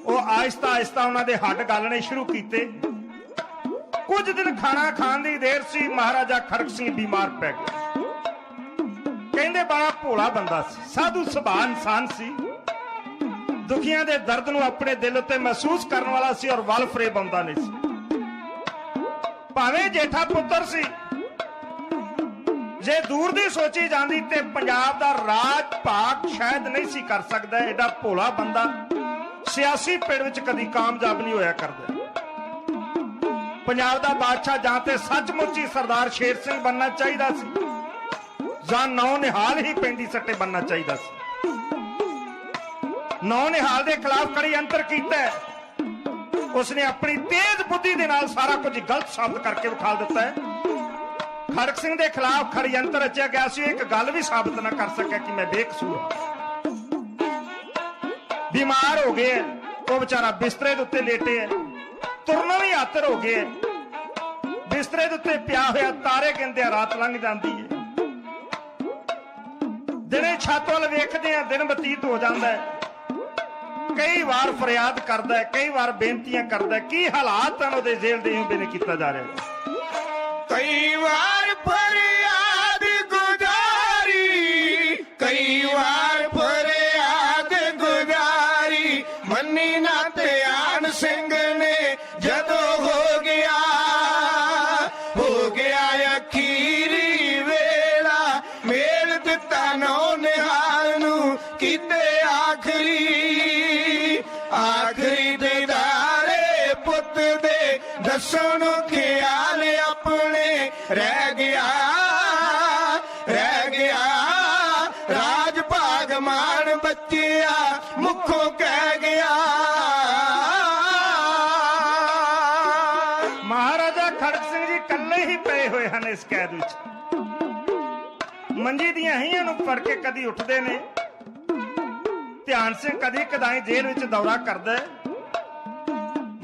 ਉਹ ਆਹਿਸਤਾ ਆਹਿਸਤਾ ਉਹਨਾਂ ਦੇ ਹੱਡ ਗਲਣੇ ਸ਼ੁਰੂ ਕੀਤੇ। ਕੁਝ ਦਿਨ ਖਾਣਾ ਖਾਣ ਦੀ ਦੇਰ ਸੀ, ਮਹਾਰਾਜਾ ਖੜਕ ਸਿੰਘ ਬਿਮਾਰ ਪੈ ਗਿਆ। ਕਹਿੰਦੇ ਬੜਾ ਭੋਲਾ ਬੰਦਾ ਸੀ, ਸਾਧੂ ਸੁਭਾਅ ਇਨਸਾਨ ਸੀ, ਦੁਖੀਆਂ ਦੇ ਦਰਦ ਨੂੰ ਆਪਣੇ ਦਿਲ ਉੱਤੇ ਮਹਿਸੂਸ ਕਰਨ ਵਾਲਾ ਸੀ ਔਰ ਵੱਲ ਫਰੇਬ ਆਉਂਦਾ ਨਹੀਂ ਸੀ। ਭਾਵੇਂ ਜੇਠਾ ਪੁੱਤਰ ਸੀ, ਜੇ ਦੂਰ ਦੀ ਸੋਚੀ ਜਾਂਦੀ ਤੇ ਪੰਜਾਬ ਦਾ ਰਾਜ ਭਾਗ ਸ਼ਾਇਦ ਨਹੀਂ ਸੀ ਕਰ ਸਕਦਾ। ਐਡਾ ਭੋਲਾ ਬੰਦਾ ਸਿਆਸੀ ਪਿੜ ਵਿੱਚ ਕਦੀ ਕਾਮਯਾਬ ਨਹੀਂ ਹੋਇਆ ਕਰਦਾ। ਪੰਜਾਬ ਦਾ ਬਾਦਸ਼ਾਹ ਜਾਂ ਤੇ ਸੱਚਮੁੱਚ ਹੀ ਸਰਦਾਰ ਸ਼ੇਰ ਸਿੰਘ ਬਣਨਾ ਚਾਹੀਦਾ ਸੀ, ਜਾਂ ਨੌ ਨਿਹਾਲ ਹੀ ਪੈਂਦੀ ਸੱਟੇ ਬਣਨਾ ਚਾਹੀਦਾ ਸੀ। ਨੌ ਨਿਹਾਲ ਦੇ ਖਿਲਾਫ ਕੜੀ ਅੰਤਰ ਕੀਤਾ। ਉਸਨੇ ਆਪਣੀ ਤੇਜ਼ ਬੁੱਧੀ ਦੇ ਨਾਲ ਸਾਰਾ ਕੁਝ ਗਲਤ ਸਾਬਤ ਕਰਕੇ ਵਿਖਾ ਦਿੱਤਾ ਹੈ। ਖੜਕ ਸਿੰਘ ਦੇ ਖਿਲਾਫ ਖੜਯੰਤਰ ਰਚਿਆ ਗਿਆ ਸੀ, ਇੱਕ ਗੱਲ ਵੀ ਸਾਬਤ ਨਾ ਕਰ ਸਕਿਆ ਕਿ ਮੈਂ ਬੇਕਸੂਰ ਹਾਂ। ਬਿਮਾਰ ਹੋ ਗਏ, ਉਹ ਵਿਚਾਰਾ ਬਿਸਤਰੇ ਦੇ ਉੱਤੇ ਲੇਟੇ ਹੈ, ਤੁਰਨਾ ਵੀ ਆਤਰ ਹੋ ਗਏ। ਬਿਸਤਰੇ ਦੇ ਉੱਤੇ ਪਿਆ ਹੋਇਆ ਤਾਰੇ ਗਿਣਦਿਆਂ ਰਾਤ ਲੰਘ ਜਾਂਦੀ ਹੈ। ਦਿਨੇ ਛੱਤ ਵੱਲ ਵੇਖਦੇ ਆ, ਦਿਨ ਬਤੀਤ ਹੋ ਜਾਂਦਾ ਹੈ। ਕਈ ਵਾਰ ਫਰਿਆਦ ਕਰਦਾ ਹੈ, ਕਈ ਵਾਰ ਬੇਨਤੀਆਂ ਕਰਦਾ ਹੈ। ਕੀ ਹਾਲਾਤ ਹਨ ਉਹਦੇ ਜੇਲ੍ਹ ਦੇ, ਬੇਨੇ ਕੀਤਾ ਜਾ ਰਿਹਾ। ਕਈ ਵਾਰ ਫਰਿਆਦ ਗੁਜ਼ਾਰੀ, ਕਈ ਵਾਰ ਫਰਿਆਦ ਗੁਜ਼ਾਰੀ, ਮੰਨੀ ਨਾ ਧਿਆਨ ਸਿੰਘ ਨੇ ਜਦੋਂ ਹੋ ਗਿਆ ਅਖੀਰੀ ਵੇਲਾ, ਮੇਲ ਦਿੱਤਾ ਨੌ ਨਿਹਾਲ ਨੂੰ, ਕੀਤੇ ਆਖਰੀ ਦੀਦਾਰੇ ਪੁੱਤ ਦੇ, ਦੱਸਣ ਨੂੰ ਖਿਆਲ ਆਪਣੇ ਰਹਿ ਗਿਆ ਰਾਜ ਭਾਗ ਮਾਣ ਬੱਚਿਆ ਮੁਖੋਂ ਕਹਿ ਗਿਆ। ਮਹਾਰਾਜਾ ਖੜਕ ਸਿੰਘ ਜੀ ਇਕੱਲੇ ਹੀ ਪਏ ਹੋਏ ਹਨ ਇਸ ਕੈਦ ਵਿੱਚ। ਮੰਜੀ ਦੀਆਂ ਹੀਆਂ ਨੂੰ ਫੜ ਕੇ ਕਦੀ ਉੱਠਦੇ ਨੇ। ਧਿਆਨ ਸਿੰਘ ਕਦੀ ਕਦਾਈ ਜੇਲ੍ਹ ਵਿੱਚ ਦੌਰਾ ਕਰਦਾ।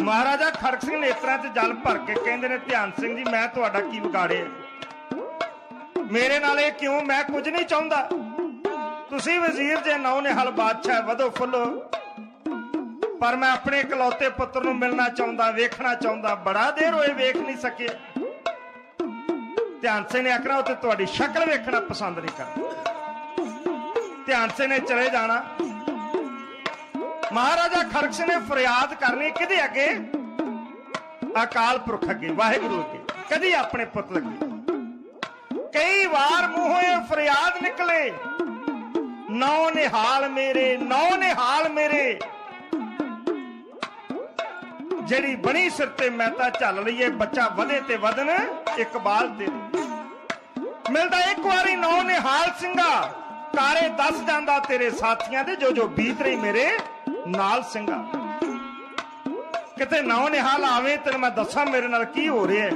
ਮਹਾਰਾਜਾ ਖੜਕ ਸਿੰਘ ਨੇਤਰਾਂ 'ਚ ਜਲ ਭਰ ਕੇ ਕਹਿੰਦੇ ਨੇ, ਧਿਆਨ ਸਿੰਘ ਜੀ ਮੈਂ ਤੁਹਾਡਾ ਕੀ ਵਿਗਾੜਿਆ? ਮੇਰੇ ਨਾਲ ਇਹ ਕਿਉਂ? ਮੈਂ ਕੁਝ ਨਹੀਂ ਚਾਹੁੰਦਾ। ਤੁਸੀਂ ਵਜ਼ੀਰ ਜੇ ਨੌ ਨਿਹਾਲ ਬਾਦਸ਼ਾਹ ਵਧੋ ਫੁੱਲੋ, ਪਰ ਮੈਂ ਆਪਣੇ ਇਕਲੌਤੇ ਪੁੱਤਰ ਨੂੰ ਮਿਲਣਾ ਚਾਹੁੰਦਾ, ਵੇਖਣਾ ਚਾਹੁੰਦਾ। ਬੜਾ ਦੇਰ ਹੋਏ ਵੇਖ ਨਹੀਂ ਸਕੇ। ਧਿਆਨ ਸਿੰਘ ਨੇ ਆਖਣਾ ਉਹ ਤੇ ਤੁਹਾਡੀ ਸ਼ਕਲ ਵੇਖਣਾ ਪਸੰਦ ਨਹੀਂ ਕਰਦਾ। ਧਿਆਨ ਸਿੰਘ ਨੇ ਚਲੇ ਜਾਣਾ। ਮਹਾਰਾਜਾ ਖੜਕ ਸਿੰਘ ਨੇ ਫਰਿਆਦ ਕਰਨੀ ਕਿਹਦੇ ਅੱਗੇ? ਅਕਾਲ ਪੁਰਖ ਅੱਗੇ, ਵਾਹਿਗੁਰੂ ਅੱਗੇ, ਕਦੀ ਆਪਣੇ ਪੁੱਤ ਲੱਗੇ। ਕਈ ਵਾਰ ਮੂੰਹੋਂ ਇਹ ਫਰਿਆਦ ਨਿਕਲੇ, ਨੌ ਨਿਹਾਲ ਮੇਰੇ, ਨੌ ਨਿਹਾਲ ਮੇਰੇ, ਜਿਹੜੀ ਬਣੀ ਸਿਰ ਤੇ ਮਹਿਤਾ ਝੱਲ ਲਈਏ, ਬੱਚਾ ਵਧੇ ਤੇ ਵਧਨ ਇਕਬਾਲ ਤੇ। ਮਿਲਦਾ ਇੱਕ ਵਾਰੀ ਨੌ ਨਿਹਾਲ ਸਿੰਘਾ, ਕਾਰੇ ਦੱਸ ਜਾਂਦਾ ਤੇਰੇ ਸਾਥੀਆਂ ਦੇ, ਜੋ ਜੋ ਬੀਤ ਰਹੀ ਮੇਰੇ ਨਾਲ ਸਿੰਘਾ। ਕਿਤੇ ਨੌ ਨਿਹਾਲ ਆਵੇ ਤੈਨੂੰ ਮੈਂ ਦੱਸਾਂ ਮੇਰੇ ਨਾਲ ਕੀ ਹੋ ਰਿਹਾ ਹੈ।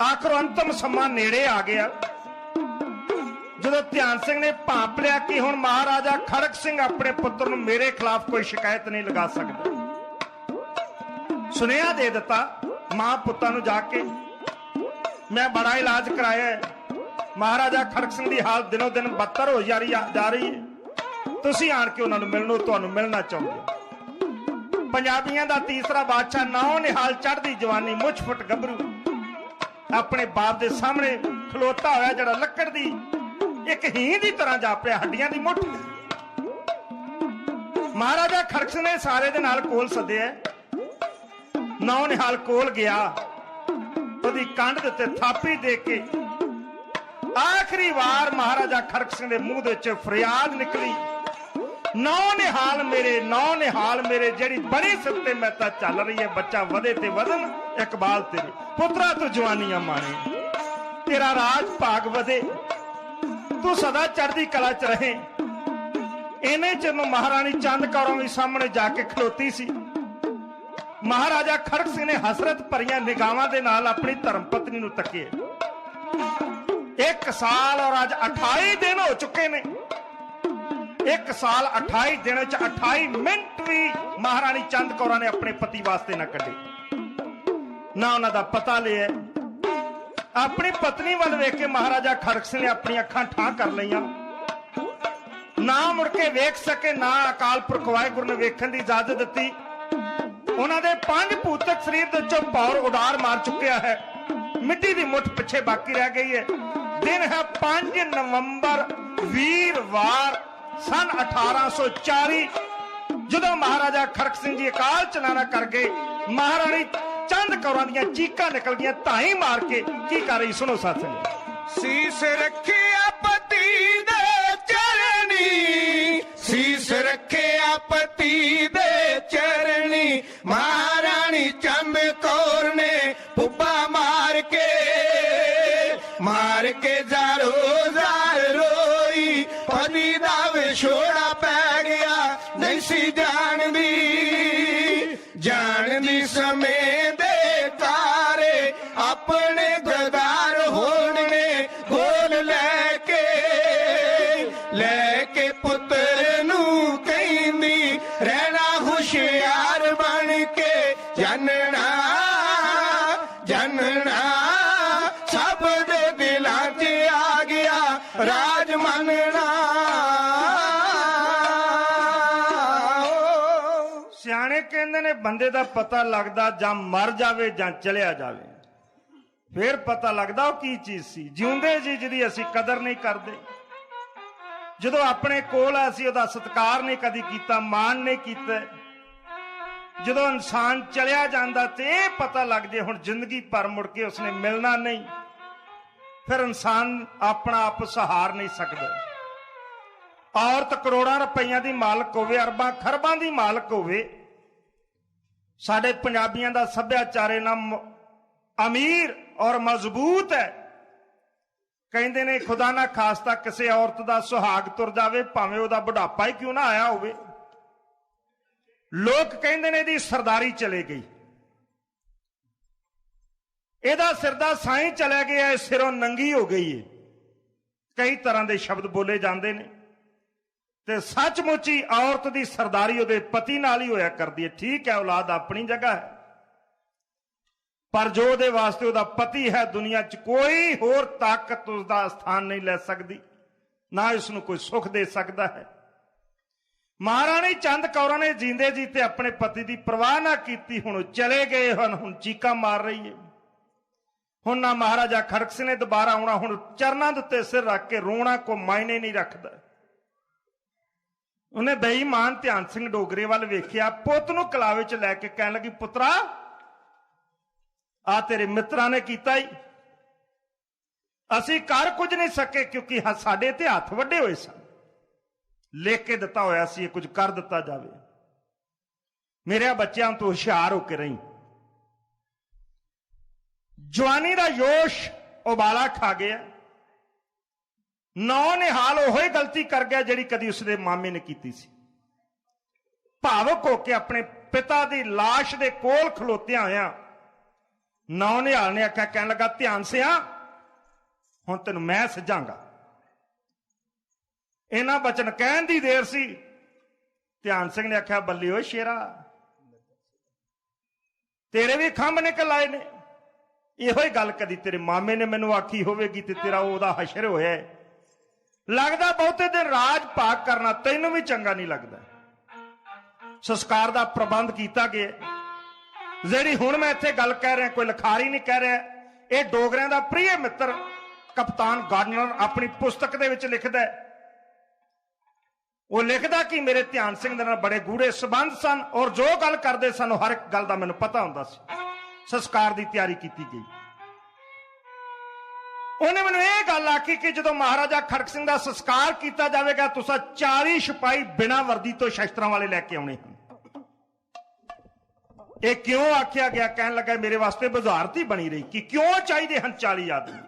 ਆਖਰ ਅੰਤਮ ਸਮਾਂ ਨੇੜੇ ਆ ਗਿਆ। ਜਦੋਂ ਧਿਆਨ ਸਿੰਘ ਨੇ ਭਾਂਪ ਲਿਆ ਕਿ ਹੁਣ ਮਹਾਰਾਜਾ ਖੜਕ ਸਿੰਘ ਆਪਣੇ ਪੁੱਤਰ ਨੂੰ ਮੇਰੇ ਖਿਲਾਫ ਕੋਈ ਸ਼ਿਕਾਇਤ ਨਹੀਂ ਲਗਾ ਸਕਦਾ, ਸੁਨੇਹਾ ਦੇ ਦਿੱਤਾ ਮਾਂ ਪੁੱਤਾਂ ਨੂੰ ਜਾ ਕੇ, ਮੈਂ ਬੜਾ ਇਲਾਜ ਕਰਾਇਆ ਹੈ, ਮਹਾਰਾਜਾ ਖੜਕ ਸਿੰਘ ਦੀ ਹਾਲਤ ਦਿਨੋਂ ਦਿਨ ਬਦਤਰ ਹੋ ਜਾ ਰਹੀ ਹੈ, ਤੁਸੀਂ ਆਣ ਕੇ ਉਹਨਾਂ ਨੂੰ ਮਿਲਣੋ, ਤੁਹਾਨੂੰ ਮਿਲਣਾ ਚਾਹੁੰਦੇ। ਪੰਜਾਬੀਆਂ ਦਾ ਤੀਸਰਾ ਬਾਦਸ਼ਾਹ ਨੌ ਨਿਹਾਲ ਚੜ੍ਹਦੀ ਜਵਾਨੀ, ਮੁੱਛ ਫੁੱਟ ਗੱਭਰੂ, ਆਪਣੇ ਬਾਪ ਦੇ ਸਾਹਮਣੇ ਖਲੋਤਾ ਹੋਇਆ, ਜਿਹੜਾ ਲੱਕੜ ਦੀ ਇੱਕ ਹੀਂਹ ਦੀ ਤਰ੍ਹਾਂ ਜਾਪਿਆ, ਹੱਡੀਆਂ ਦੀ ਮੁੱਠ। ਮਹਾਰਾਜਾ ਖੜਕ ਸਿੰਘ ਨੇ ਸਾਰੇ ਦੇ ਨਾਲ ਕੋਲ ਸੱਦਿਆ। ਨੌ ਨਿਹਾਲ ਕੋਲ ਗਿਆ, ਉਹਦੀ ਕੰਧ ਦੇ ਉੱਤੇ ਥਾਪੀ ਦੇ ਕੇ ਆਖਰੀ ਵਾਰ ਮਹਾਰਾਜਾ ਖੜਕ ਸਿੰਘ ਦੇ ਮੂੰਹ ਦੇ ਵਿੱਚ ਫਰਿਆਦ ਨਿਕਲੀ, ਨੌ ਨਿਹਾਲ ਮੇਰੇ, ਨੌ ਨਿਹਾਲ ਮੇਰੇ, ਜਿਹੜੀ ਬੜੀ ਸਿਰ ਤੇ ਮਹਿਤਾ ਚੱਲ ਰਹੀ ਹੈ, ਬੱਚਾ ਵਧੇ ਤੇ ਵਧਨ ਇਕਬਾਲ ਤੇਰੇ। ਪੁੱਤਰਾ ਤੂੰ ਜਵਾਨੀਆਂ ਮਾਣੇ, ਤੇਰਾ ਰਾਜ ਭਾਗ ਵਧੇ, ਤੂੰ ਸਦਾ ਚੜ੍ਹਦੀ ਕਲਾ ਚ ਰਹੇ। ਇਹਨੇ ਚਿਰ ਨੂੰ ਮਹਾਰਾਣੀ ਚੰਦ ਕੌਰਾਂ ਵੀ ਸਾਹਮਣੇ ਜਾ ਕੇ ਖਲੋਤੀ ਸੀ। ਮਹਾਰਾਜਾ ਖੜਕ ਸਿੰਘ ਨੇ ਹਸਰਤ ਭਰੀਆਂ ਨਿਗਾਹਾਂ ਦੇ ਨਾਲ ਆਪਣੀ ਧਰਮ ਪਤਨੀ ਨੂੰ ਤੱਕਿਆ। 1 ਸਾਲ ਔਰ ਅੱਜ 28 ਦਿਨ ਹੋ ਚੁੱਕੇ ਨੇ। 1 ਸਾਲ 28 ਦਿਨ ਚ 28 ਮਿੰਟ ਵੀ ਮਹਾਰਾਣੀ ਚੰਦ ਕੌਰਾਂ ਨੇ ਆਪਣੇ ਪਤੀ ਵਾਸਤੇ ਨਾ ਕੱਢੇ, ਨਾ ਉਹਨਾਂ ਦਾ ਪਤਾ ਲਿਆ। ਆਪਣੀ ਪਤਨੀ ਵੱਲ ਵੇਖ ਕੇ ਮਹਾਰਾਜਾ ਖੜਕ ਸਿੰਘ ਨੇ ਆਪਣੀਆਂ ਅੱਖਾਂ ਠਾਂ ਕਰ ਲਈਆਂ। ਨਾ ਮੁੜ ਕੇ ਵੇਖ ਸਕੇ, ਨਾ ਅਕਾਲ ਪੁਰਖ ਵਾਹਿਗੁਰੂ ਨੇ ਵੇਖਣ ਦੀ ਇਜਾਜ਼ਤ ਦਿੱਤੀ। ਉਹਨਾਂ ਦੇ 5 ਭੂਤਕ ਸਰੀਰ ਦੇ ਵਿੱਚੋਂ ਪੌਰ ਉਡਾਰ ਮਾਰ ਚੁੱਕਿਆ ਹੈ, ਮਿੱਟੀ ਦੀ ਮੁੱਠ ਪਿੱਛੇ ਬਾਕੀ ਰਹਿ ਗਈ ਹੈ। ਦਿਨ ਹੈ 5 ਨਵੰਬਰ ਵੀਰਵਾਰ ਸਨ 1840, ਜਦੋਂ ਮਹਾਰਾਜਾ ਖੜਕ ਸਿੰਘ ਜੀ ਅਕਾਲ ਚਲਾਣਾ ਕਰ ਗਏ। ਮਹਾਰਾਣੀ ਚੰਦ ਕੌਰਾਂ ਦੀਆਂ ਚੀਕਾਂ ਨਿਕਲ ਗਈਆਂ, ਧਾਈ ਮਾਰ ਕੇ ਕੀ ਕਰ ਰਹੀ ਸੁਣੋ ਸਾਥੀਓ। ਸੀਸ ਰੱਖਿਆ ਪਤੀ ਦੇ ਚਰਣੀ, ਸੀਸ ਰੱਖਿਆ ਪਤੀ ਦੇ ਚਰਣੀ, ਮਹਾਰਾਣੀ ਚੰਦ ਕੌਰ ਨੇ ਪੁੱਬਾ ਮਾਰ ਕੇ ਜ਼ਾਰੋ ਜ਼ਾਰ ਰੋਈ। ਪਤੀ ਦਾ ਵਿਛੋੜਾ ਪੈ ਗਿਆ, ਨਹੀਂ ਸੀ ਜਾਣਦੀ ਸਮੇਂ ਦੇ ਤਾਰੇ, ਆਪਣੇ ਗਦਾਰ ਹੋਣਗੇ ਗੋਲ ਲੈ ਕੇ ਪੁੱਤਰ ਨੂੰ ਕਹਿੰਦੀ ਰਹਿਣਾ ਹੁਸ਼ਿਆਰ ਬਣ ਕੇ, ਜਾਨਣਾ ਸਭ ਦੇ ਦਿਲਾਂ 'ਚ ਆ ਗਿਆ ਰਾਜ ਮੰਨਣਾ। ਸਿਆਣੇ ਕਹਿੰਦੇ ਨੇ ਬੰਦੇ ਦਾ ਪਤਾ ਲੱਗਦਾ ਜਾਂ ਮਰ ਜਾਵੇ ਜਾਂ ਚਲਿਆ ਜਾਵੇ, ਫਿਰ ਪਤਾ ਲੱਗਦਾ ਉਹ ਕੀ ਚੀਜ਼ ਸੀ। ਜਿਉਂਦੇ ਜੀ ਜਿਹਦੀ ਅਸੀਂ ਕਦਰ ਨਹੀਂ ਕਰਦੇ, ਜਦੋਂ ਆਪਣੇ ਕੋਲ ਅਸੀਂ ਉਹਦਾ ਸਤਿਕਾਰ ਨਹੀਂ ਕਦੀ ਕੀਤਾ, ਮਾਣ ਨਹੀਂ ਕੀਤਾ। ਜਦੋਂ ਇਨਸਾਨ ਚਲਿਆ ਜਾਂਦਾ ਤੇ ਇਹ ਪਤਾ ਲੱਗ ਜੇ ਹੁਣ ਜ਼ਿੰਦਗੀ ਭਰ ਮੁੜ ਕੇ ਉਸਨੇ ਮਿਲਣਾ ਨਹੀਂ, ਫਿਰ ਇਨਸਾਨ ਆਪਣਾ ਆਪ ਸਹਾਰ ਨਹੀਂ ਸਕਦਾ। ਔਰਤ ਕਰੋੜਾਂ ਰੁਪਈਆਂ ਦੀ ਮਾਲਕ ਹੋਵੇ, ਅਰਬਾਂ ਖਰਬਾਂ ਦੀ ਮਾਲਕ ਹੋਵੇ, ਸਾਡੇ ਪੰਜਾਬੀਆਂ ਦਾ ਸੱਭਿਆਚਾਰ ਇਹਨਾਂ ਅਮੀਰ ਔਰ ਮਜ਼ਬੂਤ ਹੈ। ਕਹਿੰਦੇ ਨੇ ਖੁਦਾ ਨਾ ਖਾਸਤਾ ਕਿਸੇ ਔਰਤ ਦਾ ਸੁਹਾਗ ਤੁਰ ਜਾਵੇ, ਭਾਵੇਂ ਉਹਦਾ ਬੁਢਾਪਾ ਹੀ ਕਿਉਂ ਨਾ ਆਇਆ ਹੋਵੇ। ਲੋਕ ਕਹਿੰਦੇ ਨੇ ਇਹਦੀ ਸਰਦਾਰੀ ਚਲੇ ਗਈ, ਇਹਦਾ ਸਿਰ ਦਾ ਸਾਈਂ ਚਲਾ ਗਿਆ, ਇਹ ਸਿਰੋਂ ਨੰਗੀ ਹੋ ਗਈ ਹੈ। ਕਈ ਤਰ੍ਹਾਂ ਦੇ ਸ਼ਬਦ ਬੋਲੇ ਜਾਂਦੇ ਨੇ, ਤੇ ਸੱਚਮੁੱਚ ਹੀ ਔਰਤ ਦੀ ਸਰਦਾਰੀ ਉਹਦੇ ਪਤੀ ਨਾਲ ਹੀ ਹੋਇਆ ਕਰਦੀ ਹੈ। ਠੀਕ ਹੈ, ਔਲਾਦ ਆਪਣੀ ਜਗ੍ਹਾ ਹੈ, ਪਰ ਜੋ ਉਹਦੇ ਵਾਸਤੇ ਉਹਦਾ ਪਤੀ ਹੈ, ਦੁਨੀਆ 'ਚ ਕੋਈ ਹੋਰ ਤਾਕਤ ਉਸਦਾ ਸਥਾਨ ਨਹੀਂ ਲੈ ਸਕਦੀ। ਨਾ ਇਸ ਨੂੰ ਕੋਈ ਸੁੱਖ ਦੇ ਸਕਦਾ ਹੈ। ਮਹਾਰਾਣੀ ਚੰਦ ਕੌਰਾਂ ਨੇ ਜੀਂਦੇ ਜੀ ਤੇ ਆਪਣੇ ਪਤੀ ਦੀ ਪਰਵਾਹ ਨਾ ਕੀਤੀ, ਹੁਣ ਚਲੇ ਗਏ ਹਨ, ਹੁਣ ਚੀਕਾਂ ਮਾਰ ਰਹੀ ਹੈ। ਹੁਣ ਨਾ ਮਹਾਰਾਜਾ ਖੜਕ ਸਿੰਘ ਨੇ ਦੁਬਾਰਾ ਆਉਣਾ, ਹੁਣ ਚਰਨਾਂ ਦੇ ਉੱਤੇ ਸਿਰ ਰੱਖ ਕੇ ਰੋਣਾ ਕੋਈ ਮਾਇਨੇ ਨਹੀਂ ਰੱਖਦਾ। ਉਹਨੇ ਬੇਈਮਾਨ ਧਿਆਨ ਸਿੰਘ ਡੋਗਰੇ ਵੱਲ ਵੇਖਿਆ, ਪੁੱਤ ਨੂੰ ਕਲਾਵੇ 'ਚ ਲੈ ਕੇ ਕਹਿਣ ਲੱਗੀ, ਪੁੱਤਰਾ ਆ ਤੇਰੇ ਮਿੱਤਰਾਂ ਨੇ ਕੀਤਾ ਹੀ, ਅਸੀਂ ਕਰ ਕੁਝ ਨਹੀਂ ਸਕੇ ਕਿਉਂਕਿ ਸਾਡੇ ਤੇ ਹੱਥ ਵੱਡੇ ਹੋਏ ਸਨ। ਲਿਖ ਕੇ ਦਿੱਤਾ ਹੋਇਆ ਸੀ ਇਹ ਕੁਝ ਕਰ ਦਿੱਤਾ ਜਾਵੇ। ਮੇਰੇ ਬੱਚਿਆਂ ਤੋਂ ਹੁਸ਼ਿਆਰ ਹੋ ਕੇ ਰਹੀਂ। ਜਵਾਨੀ ਦਾ ਜੋਸ਼ ਉਬਾਲਾ ਖਾ ਗਿਆ। ਨੌ ਨਿਹਾਲ ਉਹੋ ਹੀ ਗਲਤੀ ਕਰ ਗਿਆ ਜਿਹੜੀ ਕਦੀ ਉਸਦੇ ਮਾਮੇ ਨੇ ਕੀਤੀ ਸੀ। ਭਾਵੁਕ ਹੋ ਕੇ ਆਪਣੇ ਪਿਤਾ ਦੀ ਲਾਸ਼ ਦੇ ਕੋਲ ਖਲੋਤਿਆਂ ਹੋਇਆਂ ਨੌ ਨਿਹਾਲ ਨੇ ਆਖਿਆ, ਕਹਿਣ ਲੱਗਾ, ਧਿਆਨ ਸਿਆ ਹੁਣ ਤੈਨੂੰ ਮੈਂ ਸੱਜਾਂਗਾ। ਇਹਨਾਂ ਬਚਨ ਕਹਿਣ ਦੀ ਦੇਰ ਸੀ, ਧਿਆਨ ਸਿੰਘ ਨੇ ਆਖਿਆ, ਬੱਲੀ ਓਏ ਸ਼ੇਰਾ, ਤੇਰੇ ਵੀ ਖੰਭ ਨਿਕਲ ਆਏ ਨੇ। ਇਹੋ ਹੀ ਗੱਲ ਕਦੀ ਤੇਰੇ ਮਾਮੇ ਨੇ ਮੈਨੂੰ ਆਖੀ ਹੋਵੇਗੀ ਤੇ ਤੇਰਾ ਉਹਦਾ ਹਸ਼ਰ ਹੋਇਆ। ਲੱਗਦਾ ਬਹੁਤੇ ਦਿਨ ਰਾਜ ਭਾਗ ਕਰਨਾ ਤੈਨੂੰ ਵੀ ਚੰਗਾ ਨਹੀਂ ਲੱਗਦਾ। ਸੰਸਕਾਰ ਦਾ ਪ੍ਰਬੰਧ ਕੀਤਾ ਗਿਆ। ਜਿਹੜੀ ਹੁਣ ਮੈਂ ਇੱਥੇ ਗੱਲ ਕਹਿ ਰਿਹਾ ਕੋਈ ਲਿਖਾਰੀ ਨਹੀਂ ਕਹਿ ਰਿਹਾ, ਇਹ ਡੋਗਰਿਆਂ ਦਾ ਪ੍ਰਿਯ ਮਿੱਤਰ ਕਪਤਾਨ ਗਾਰਡਨਰ ਆਪਣੀ ਪੁਸਤਕ ਦੇ ਵਿੱਚ ਲਿਖਦਾ ਹੈ। ਉਹ ਲਿਖਦਾ ਕਿ ਮੇਰੇ ਧਿਆਨ ਸਿੰਘ ਦੇ ਨਾਲ ਬੜੇ ਗੂੜੇ ਸੰਬੰਧ ਸਨ ਔਰ ਜੋ ਗੱਲ ਕਰਦੇ ਸਨ ਉਹ ਹਰ ਇੱਕ ਗੱਲ ਦਾ ਮੈਨੂੰ ਪਤਾ ਹੁੰਦਾ ਸੀ। ਸੰਸਕਾਰ ਦੀ ਤਿਆਰੀ ਕੀਤੀ ਗਈ। ਉਹਨੇ ਮੈਨੂੰ ਇਹ ਗੱਲ ਆਖੀ ਕਿ ਜਦੋਂ ਮਹਾਰਾਜਾ ਖੜਕ ਸਿੰਘ ਦਾ ਸੰਸਕਾਰ ਕੀਤਾ ਜਾਵੇਗਾ ਤੁਸੀਂ 40 ਸਿਪਾਹੀ ਬਿਨਾਂ ਵਰਦੀ ਤੋਂ ਸ਼ਸਤਰਾਂ ਵਾਲੇ ਲੈ ਕੇ ਆਉਣੇ ਹਨ। ਇਹ ਕਿਉਂ ਆਖਿਆ ਗਿਆ? ਕਹਿਣ ਲੱਗਾ, ਮੇਰੇ ਵਾਸਤੇ ਬੁਝਾਰਤ ਹੀ ਬਣੀ ਰਹੀ ਕਿ ਕਿਉਂ ਚਾਹੀਦੇ ਹਨ 40 ਆਦਮੀ।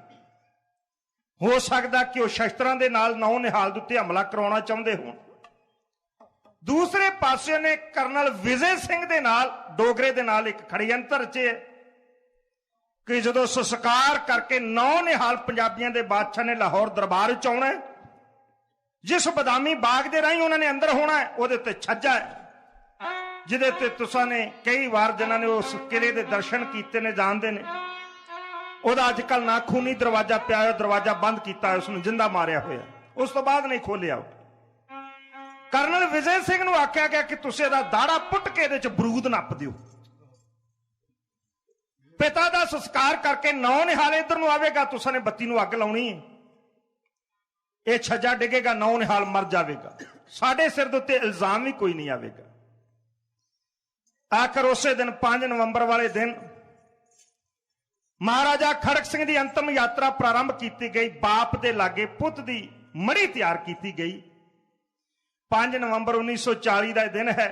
ਹੋ ਸਕਦਾ ਕਿ ਉਹ ਸ਼ਸਤਰਾਂ ਦੇ ਨਾਲ ਨੌ ਨਿਹਾਲ ਦੇ ਉੱਤੇ ਹਮਲਾ ਕਰਾਉਣਾ ਚਾਹੁੰਦੇ ਹੋਣ। ਦੂਸਰੇ ਪਾਸੇ ਨੇ ਕਰਨਲ ਵਿਜੇ ਸਿੰਘ ਦੇ ਨਾਲ ਡੋਗਰੇ ਦੇ ਨਾਲ ਇੱਕ ਖੜਯੰਤਰ ਰਚੇ ਕਿ ਜਦੋਂ ਸੰਸਕਾਰ ਕਰਕੇ ਨੌ ਨਿਹਾਲ ਪੰਜਾਬੀਆਂ ਦੇ ਬਾਦਸ਼ਾਹ ਨੇ ਲਾਹੌਰ ਦਰਬਾਰ ਵਿੱਚ ਆਉਣਾ, ਜਿਸ ਬਦਾਮੀ ਬਾਗ ਦੇ ਰਾਹੀਂ ਉਹਨਾਂ ਨੇ ਅੰਦਰ ਹੋਣਾ ਉਹਦੇ ਉੱਤੇ ਛੱਜਾ ਹੈ, ਜਿਹਦੇ ਤੇ ਤੁਸਾਂ ਨੇ ਕਈ ਵਾਰ ਜਿਨ੍ਹਾਂ ਨੇ ਉਸ ਕਿਲੇ ਦੇ ਦਰਸ਼ਨ ਕੀਤੇ ਨੇ ਜਾਣਦੇ ਨੇ। ਉਹਦਾ ਅੱਜ ਕੱਲ ਨਾ ਖੂਨੀ ਦਰਵਾਜ਼ਾ ਪਿਆ ਹੋਇਆ, ਦਰਵਾਜ਼ਾ ਬੰਦ ਕੀਤਾ, ਉਸ ਨੂੰ ਜਿੰਦਾ ਮਾਰਿਆ ਹੋਇਆ, ਉਸ ਤੋਂ ਬਾਅਦ ਨਹੀਂ ਖੋਲਿਆ। ਕਰਨਲ ਵਿਜੇ ਸਿੰਘ ਨੂੰ ਆਖਿਆ ਗਿਆ ਕਿ ਤੁਸੀਂ ਇਹਦਾ ਦਾੜਾ ਪੁੱਟ ਕੇ ਇਹਦੇ ਚ ਬਰੂਦ ਨੱਪ ਦਿਓ। ਪਿਤਾ ਦਾ ਸੰਸਕਾਰ ਕਰਕੇ ਨੌ ਨਿਹਾਲ ਇੱਧਰ ਨੂੰ ਆਵੇਗਾ, ਤੁਸਾਂ ਨੇ ਬੱਤੀ ਨੂੰ ਅੱਗ ਲਾਉਣੀ ਹੈ। ਇਹ ਛੱਜਾ ਡਿੱਗੇਗਾ, ਨੌ ਨਿਹਾਲ ਮਰ ਜਾਵੇਗਾ, ਸਾਡੇ ਸਿਰ ਦੇ ਉੱਤੇ ਇਲਜ਼ਾਮ ਵੀ ਕੋਈ ਨਹੀਂ ਆਵੇਗਾ। ਆਖਰ ਉਸੇ ਦਿਨ 5 ਨਵੰਬਰ ਵਾਲੇ ਦਿਨ ਮਹਾਰਾਜਾ ਖੜਕ ਸਿੰਘ ਦੀ ਅੰਤਮ ਯਾਤਰਾ ਪ੍ਰਾਰੰਭ ਕੀਤੀ ਗਈ। ਬਾਪ ਦੇ ਲਾਗੇ ਪੁੱਤ ਦੀ ਮੜੀ ਤਿਆਰ ਕੀਤੀ ਗਈ। 5 ਨਵੰਬਰ 1940 ਦਾ ਇਹ ਦਿਨ ਹੈ।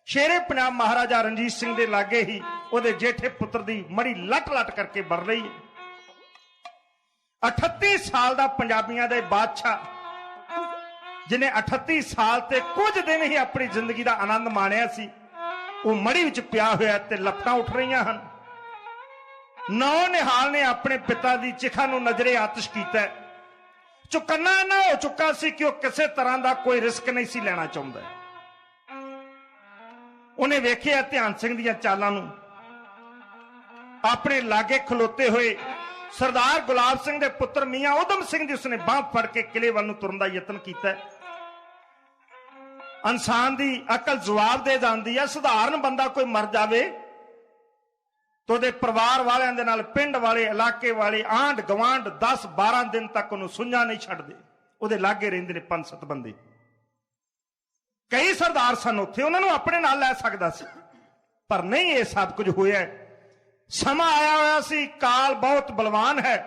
ਸ਼ੇਰੇ ਪੰਜਾਬ ਮਹਾਰਾਜਾ ਰਣਜੀਤ ਸਿੰਘ ਦੇ ਲਾਗੇ ਹੀ ਉਹਦੇ ਜੇਠੇ ਪੁੱਤਰ ਦੀ ਮੜੀ ਲੱਟ ਕਰਕੇ ਬਰ ਰਹੀ ਹੈ। 38 ਸਾਲ ਦਾ ਪੰਜਾਬੀਆਂ ਦੇ ਬਾਦਸ਼ਾਹ, ਜਿਹਨੇ 38 ਸਾਲ ਤੇ ਕੁਝ ਦਿਨ ਹੀ ਆਪਣੀ ਜ਼ਿੰਦਗੀ ਦਾ ਆਨੰਦ ਮਾਣਿਆ ਸੀ, ਉਹ ਮੜੀ ਵਿੱਚ ਪਿਆ ਹੋਇਆ ਤੇ ਲੱਪਟਾਂ ਉੱਠ ਰਹੀਆਂ ਹਨ। ਨੌ ਨਿਹਾਲ ਨੇ ਆਪਣੇ ਪਿਤਾ ਦੀ ਚਿਖਾ ਨੂੰ ਨਜ਼ਰੇ ਆਤਿਸ਼ ਕੀਤਾ। ਚੁਕੰਨਾ ਨਾ ਹੋ ਚੁੱਕਾ ਸੀ ਕਿ ਉਹ ਕਿਸੇ ਤਰ੍ਹਾਂ ਦਾ ਕੋਈ ਰਿਸਕ ਨਹੀਂ ਸੀ ਲੈਣਾ ਚਾਹੁੰਦਾ। ਉਹਨੇ ਵੇਖਿਆ ਧਿਆਨ ਸਿੰਘ ਦੀਆਂ ਚਾਲਾਂ ਨੂੰ। ਆਪਣੇ ਲਾਗੇ ਖਲੋਤੇ ਹੋਏ ਸਰਦਾਰ ਗੁਲਾਬ ਸਿੰਘ ਦੇ ਪੁੱਤਰ ਮੀਆਂ ਉਦਮ ਸਿੰਘ ਦੀ ਉਸਨੇ ਬਾਂਹ ਫੜ ਕੇ ਕਿਲੇ ਵੱਲ ਨੂੰ ਤੁਰਨ ਦਾ ਯਤਨ ਕੀਤਾ। ਇਨਸਾਨ ਦੀ ਅਕਲ ਜਵਾਬ ਦੇ ਜਾਂਦੀ ਹੈ। ਸਧਾਰਨ ਬੰਦਾ ਕੋਈ ਮਰ ਜਾਵੇ ਤਾਂ ਉਹਦੇ ਪਰਿਵਾਰ ਵਾਲਿਆਂ ਦੇ ਨਾਲ ਪਿੰਡ ਵਾਲੇ, ਇਲਾਕੇ ਵਾਲੇ, ਆਂਢ ਗਵਾਂਢ 10-12 ਦਿਨ ਤੱਕ ਉਹਨੂੰ ਸੁੰਝਾ ਨਹੀਂ ਛੱਡਦੇ। ਉਹਦੇ ਲਾਗੇ ਰਹਿੰਦੇ ਨੇ 5-7 ਬੰਦੇ। ਕਈ ਸਰਦਾਰ ਸਨ ਉੱਥੇ, ਉਹਨਾਂ ਨੂੰ ਆਪਣੇ ਨਾਲ ਲੈ ਸਕਦਾ ਸੀ, ਪਰ ਨਹੀਂ ਇਹ ਸਭ ਕੁਝ ਹੋਇਆ। ਸਮਾਂ ਆਇਆ ਹੋਇਆ ਸੀ, ਕਾਲ ਬਹੁਤ ਬਲਵਾਨ ਹੈ।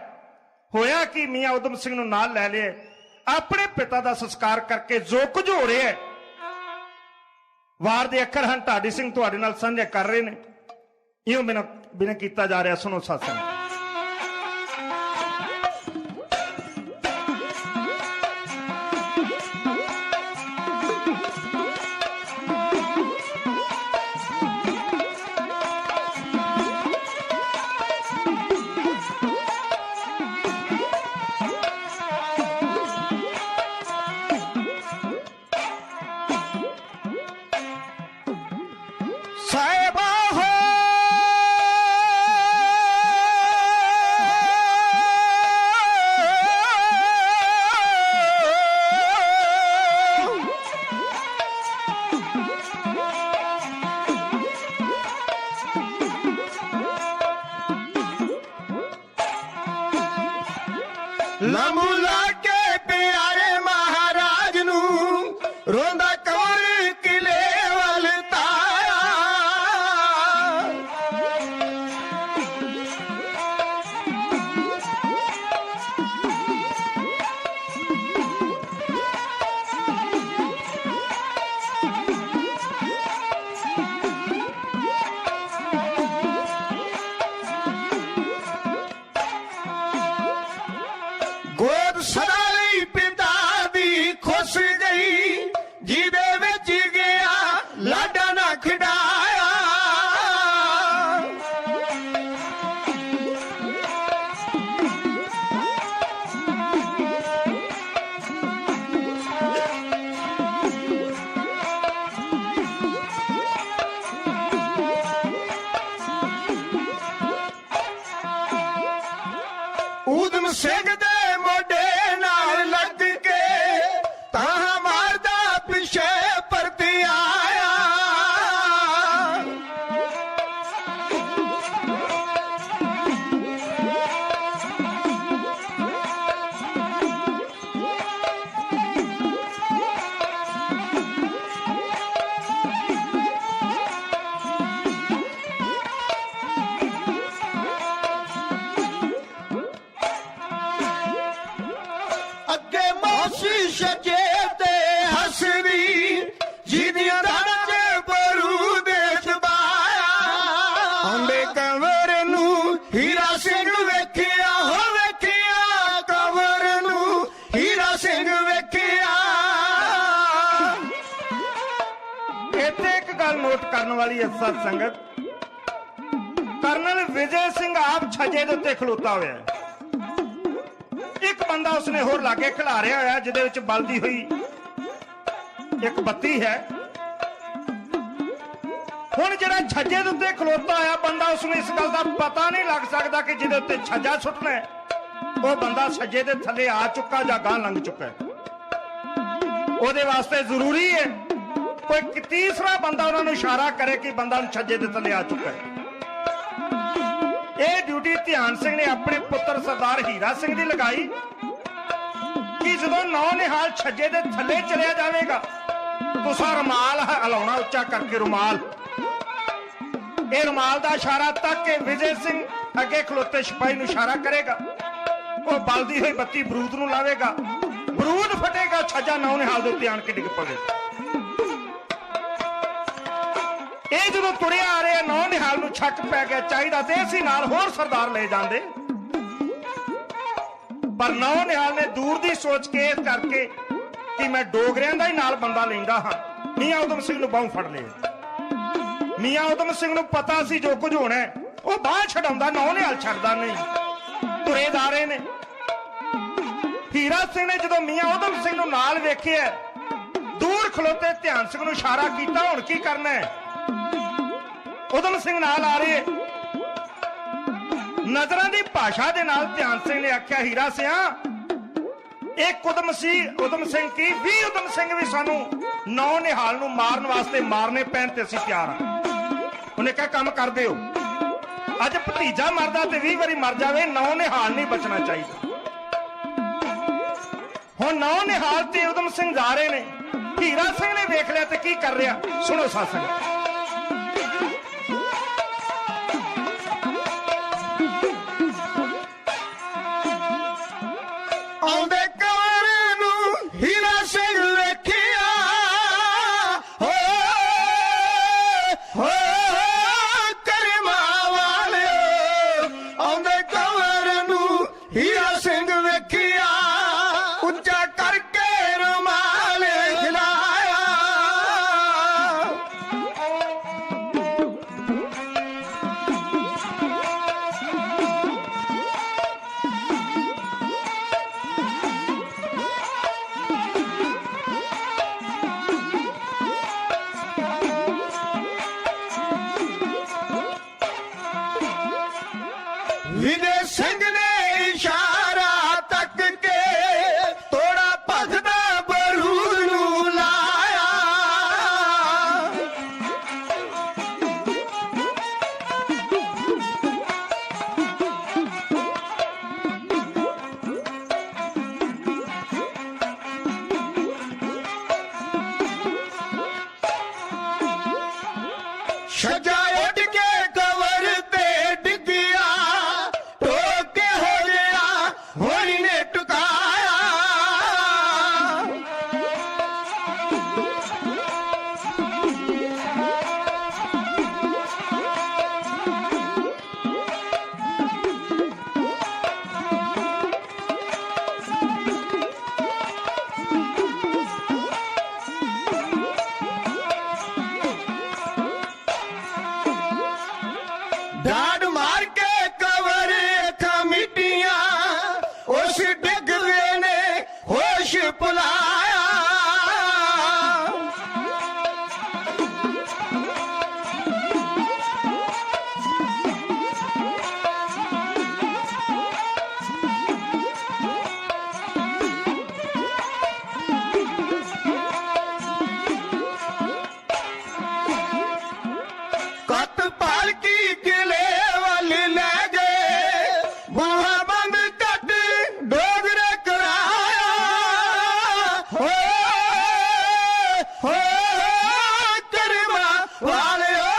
ਹੋਇਆ ਕਿ ਮੀਆਂ ਉਦਮ ਸਿੰਘ ਨੂੰ ਨਾਲ ਲੈ ਲਿਆ। ਆਪਣੇ ਪਿਤਾ ਦਾ ਸੰਸਕਾਰ ਕਰਕੇ ਜੋ ਕੁਝ ਹੋ ਰਿਹਾ ਹੈ, ਵਾਰ ਦੇ ਅੱਖਰ ਹਨ ਢਾਡੀ ਸਿੰਘ ਤੁਹਾਡੇ ਨਾਲ ਸਾਂਝੇ ਕਰ ਰਹੇ ਨੇ। ਇਉਂ ਬਿਨਾਂ ਕੀਤਾ ਜਾ ਰਿਹਾ। ਸੁਣੋ ਸਾਥੀਓ, ਮਾਸੀ ਸੱਜੇ ਤੇ ਹੱਸਦੀ ਜਿਹਦੀਆਂ ਧਨ ਚ ਬਰੂ ਦੇ ਛਬਾਇਆ ਆਉਂਦੇ ਕਵਰ ਨੂੰ ਹੀਰਾ ਸਿੰਘ ਵੇਖਿਆ ਹੋ ਵੇਖਿਆ ਕਵਰ ਨੂੰ ਹੀਰਾ ਸਿੰਘ ਵੇਖਿਆ। ਇੱਥੇ ਇੱਕ ਗੱਲ ਨੋਟ ਕਰਨ ਵਾਲੀ ਹੈ ਸਤ ਸੰਗਤ, ਕਰਨਲ ਵਿਜੇ ਸਿੰਘ ਆਪ ਛੱਜੇ ਦੇ ਉੱਤੇ ਖਲੋਤਾ ਹੋਇਆ ਹੈ। ਇੱਕ ਬੰਦਾ ਉਸਨੇ ਹੋਰ ਲਾਗੇ ਖਿਲਾਰਿਆ ਹੋਇਆ ਜਿਹਦੇ ਵਿੱਚ ਬਲਦੀ ਹੋਈ ਇੱਕ ਬੱਤੀ ਹੈ। ਹੁਣ ਜਿਹੜਾ ਛੱਜੇ ਦੇ ਉੱਤੇ ਖਲੋਤਾ ਹੋਇਆ ਬੰਦਾ, ਉਸਨੂੰ ਇਸ ਗੱਲ ਦਾ ਪਤਾ ਨਹੀਂ ਲੱਗ ਸਕਦਾ ਕਿ ਜਿਹਦੇ ਉੱਤੇ ਛੱਜਾ ਸੁੱਟਣਾ ਹੈ ਉਹ ਬੰਦਾ ਛੱਜੇ ਦੇ ਥੱਲੇ ਆ ਚੁੱਕਾ ਜਾਂ ਗਾਂ ਲੰਘ ਚੁੱਕਾ ਹੈ। ਉਹਦੇ ਵਾਸਤੇ ਜ਼ਰੂਰੀ ਹੈ ਕੋਈ ਤੀਸਰਾ ਬੰਦਾ ਉਹਨਾਂ ਨੂੰ ਇਸ਼ਾਰਾ ਕਰੇ ਕਿ ਬੰਦਾ ਛੱਜੇ ਦੇ ਥੱਲੇ ਆ ਚੁੱਕਾ ਹੈ। ਇਹ ਡਿਊਟੀ ਧਿਆਨ ਸਿੰਘ ਨੇ ਆਪਣੇ ਪੁੱਤਰ ਸਰਦਾਰ ਹੀਰਾ ਸਿੰਘ ਦੀ ਲਗਾਈ ਕਿ ਜਦੋਂ ਨੌ ਨਿਹਾਲ ਛੱਜੇ ਦੇ ਥੱਲੇ ਚਲਿਆ ਜਾਵੇਗਾ ਤੁਸੀਂ ਰੁਮਾਲ ਹਿਲਾਉਣਾ ਉੱਚਾ ਕਰਕੇ ਰੁਮਾਲ, ਇਹ ਰੁਮਾਲ ਦਾ ਇਸ਼ਾਰਾ ਤੱਕ ਕੇ ਵਿਜੇ ਸਿੰਘ ਅੱਗੇ ਖਲੋਤੇ ਸਿਪਾਹੀ ਨੂੰ ਇਸ਼ਾਰਾ ਕਰੇਗਾ। ਉਹ ਬਲਦੀ ਹੋਈ ਬੱਤੀ ਬਰੂਦ ਨੂੰ ਲਾਵੇਗਾ, ਬਰੂਦ ਫਟੇਗਾ, ਛੱਜਾ ਨੌ ਨਿਹਾਲ ਦੇ ਉੱਤੇ ਆਣ ਕੇ ਡਿੱਗ ਪਵੇਗਾ। ਇਹ ਜਦੋਂ ਤੁਰਿਆ ਆ ਰਿਹਾ ਨੌ ਨਿਹਾਲ ਨੂੰ ਛੱਕ ਪੈ ਗਿਆ, ਚਾਹੀਦਾ ਤੇ ਅਸੀਂ ਨਾਲ ਹੋਰ ਸਰਦਾਰ ਲੈ ਜਾਂਦੇ, ਪਰ ਨੌ ਨਿਹਾਲ ਨੇ ਦੂਰ ਦੀ ਸੋਚ ਕੇ ਇਸ ਕਰਕੇ ਕਿ ਮੈਂ ਡੋਗਰਿਆਂ ਦਾ ਹੀ ਨਾਲ ਬੰਦਾ ਲੈਂਦਾ ਹਾਂ, ਮੀਆਂ ਉਦਮ ਸਿੰਘ ਨੂੰ ਬਾਹੋਂ ਫੜ ਲਿਆ। ਮੀਆਂ ਉਦਮ ਸਿੰਘ ਨੂੰ ਪਤਾ ਸੀ ਜੋ ਕੁਝ ਹੋਣਾ, ਉਹ ਬਾਹ ਛਡਾਉਂਦਾ, ਨੌ ਨਿਹਾਲ ਛੱਡਦਾ ਨਹੀਂ, ਤੁਰੇਦਾਰੇ ਨੇ। ਹੀਰਾ ਸਿੰਘ ਨੇ ਜਦੋਂ ਮੀਆਂ ਉਦਮ ਸਿੰਘ ਨੂੰ ਨਾਲ ਵੇਖਿਆ, ਦੂਰ ਖਲੋਤੇ ਧਿਆਨ ਸਿੰਘ ਨੂੰ ਇਸ਼ਾਰਾ ਕੀਤਾ, ਹੁਣ ਕੀ ਕਰਨਾ ਹੈ। ਉਦਮ ਸਿੰਘ ਨਾਲ ਆ ਰਹੇ, ਨਜ਼ਰਾਂ ਦੀ ਭਾਸ਼ਾ ਦੇ ਨਾਲ ਧਿਆਨ ਸਿੰਘ ਨੇ ਆਖਿਆ, ਹੀਰਾ ਸਿਆ ਇੱਕ ਉਦਮ ਸਿੰਘ ਕੀ 20 ਉਦਮ ਸਿੰਘ ਵੀ ਸਾਨੂੰ ਨੌ ਨਿਹਾਲ ਨੂੰ ਮਾਰਨ ਵਾਸਤੇ ਮਾਰਨੇ ਪੈਣ ਤੇ ਅਸੀਂ ਤਿਆਰ ਹਾਂ। ਉਹਨੇ ਕਿਹਾ ਕੰਮ ਕਰ ਦਿਓ, ਅੱਜ ਭਤੀਜਾ ਮਰਦਾ ਤੇ 20 ਵਾਰੀ ਮਰ ਜਾਵੇ, ਨੌ ਨਿਹਾਲ ਨਹੀਂ ਬਚਣਾ ਚਾਹੀਦਾ। ਹੁਣ ਨੌ ਨਿਹਾਲ ਤੇ ਉਦਮ ਸਿੰਘ ਜਾ ਰਹੇ ਨੇ, ਹੀਰਾ ਸਿੰਘ ਨੇ ਵੇਖ ਲਿਆ ਤੇ ਕੀ ਕਰ ਰਿਹਾ, ਸੁਣੋ ਸਾਥ। ਆਉਂਦੇ ਕਵਰ ਨੂੰ ਹੀਰਾ ਸਿੰਘ ਵੇਖਿਆ ਹੋ ਕਰਮਾਂ ਵਾਲਿਓ, ਆਉਂਦੇ ਕਵਰ ਨੂੰ ਹੀਰਾ ਸਿੰਘ ਵੇਖਿਆ, ਉੱਚਾ ਕਰਕੇ ਰੁਮਾਲ ਹਿਲਾਇਆ। ਵਿਜੇ ਸਿੰਘ ਨੇ ਇਸ਼ਾਰਾ ਤੱਕ ਕੇ ਤੋੜਾ ਭਖਦਾ ਬਰੂਦ ਨੂੰ ਲਾਇਆ। ਛੱਜਾ ਉੱਡ ਕੇ ਕਵਰ ਤੇ ਡਿੱਗਿਆ, ਟੋਕੇ ਹੋ ਗਿਆ ਹੋਣੀ ਨੇ ਟੁਕਾਇਆ। ਡਾਢ ਮਾਰ ਕੇ ਕਵਰ ਅੱਖਾਂ ਮਿੱਟੀਆਂ, ਉਸ ਡਿੱਗਦੇ ਨੇ ਹੋਸ਼ ਭੁਲਾਇਆ। ਕੱਤ ਪਾਲਕੀ ਕਿਲੇ ਵੱਲ ਲੈ ਗਏ, ਬੂਹਾ ਬੰਦ ਕੱਟ ਡੋਗਰੇ ਕਰਾਇਆ। ਹੋ ਕਰਮਾਂ ਵਾਲਿਓ।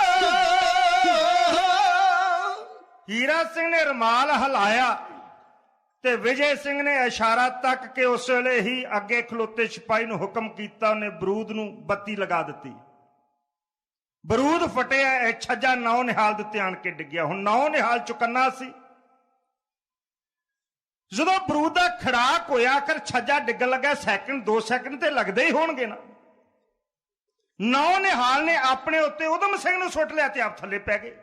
ਹੀਰਾ ਸਿੰਘ ਨੇ ਰੁਮਾਲ ਹਿਲਾਇਆ ਤੇ ਵਿਜੇ ਸਿੰਘ ਨੇ ਇਸ਼ਾਰਾ ਤੱਕ ਕਿ ਉਸ ਵੇਲੇ ਹੀ ਅੱਗੇ ਖਲੋਤੇ ਸਿਪਾਹੀ ਨੂੰ ਹੁਕਮ ਕੀਤਾ, ਉਹਨੇ ਬਰੂਦ ਨੂੰ ਬੱਤੀ ਲਗਾ ਦਿੱਤੀ। ਬਰੂਦ ਫਟਿਆ, ਇਹ ਛੱਜਾ ਨੌ ਨਿਹਾਲ ਦੇ ਉੱਤੇ ਆਣ ਕੇ ਡਿੱਗਿਆ। ਹੁਣ ਨੌ ਨਿਹਾਲ ਚੁਕੰਨਾ ਸੀ। ਜਦੋਂ ਬਰੂਦ ਦਾ ਖੜਾਕ ਹੋਇਆ, ਆਖਰ ਛੱਜਾ ਡਿੱਗਣ ਲੱਗਾ, ਸੈਕਿੰਡ 2 ਸੈਕਿੰਡ ਤੇ ਲੱਗਦੇ ਹੀ ਹੋਣਗੇ ਨਾ। ਨੌ ਨਿਹਾਲ ਨੇ ਆਪਣੇ ਉੱਤੇ ਉਦਮ ਸਿੰਘ ਨੂੰ ਸੁੱਟ ਲਿਆ ਤੇ ਆਪ ਥੱਲੇ ਪੈ ਗਏ।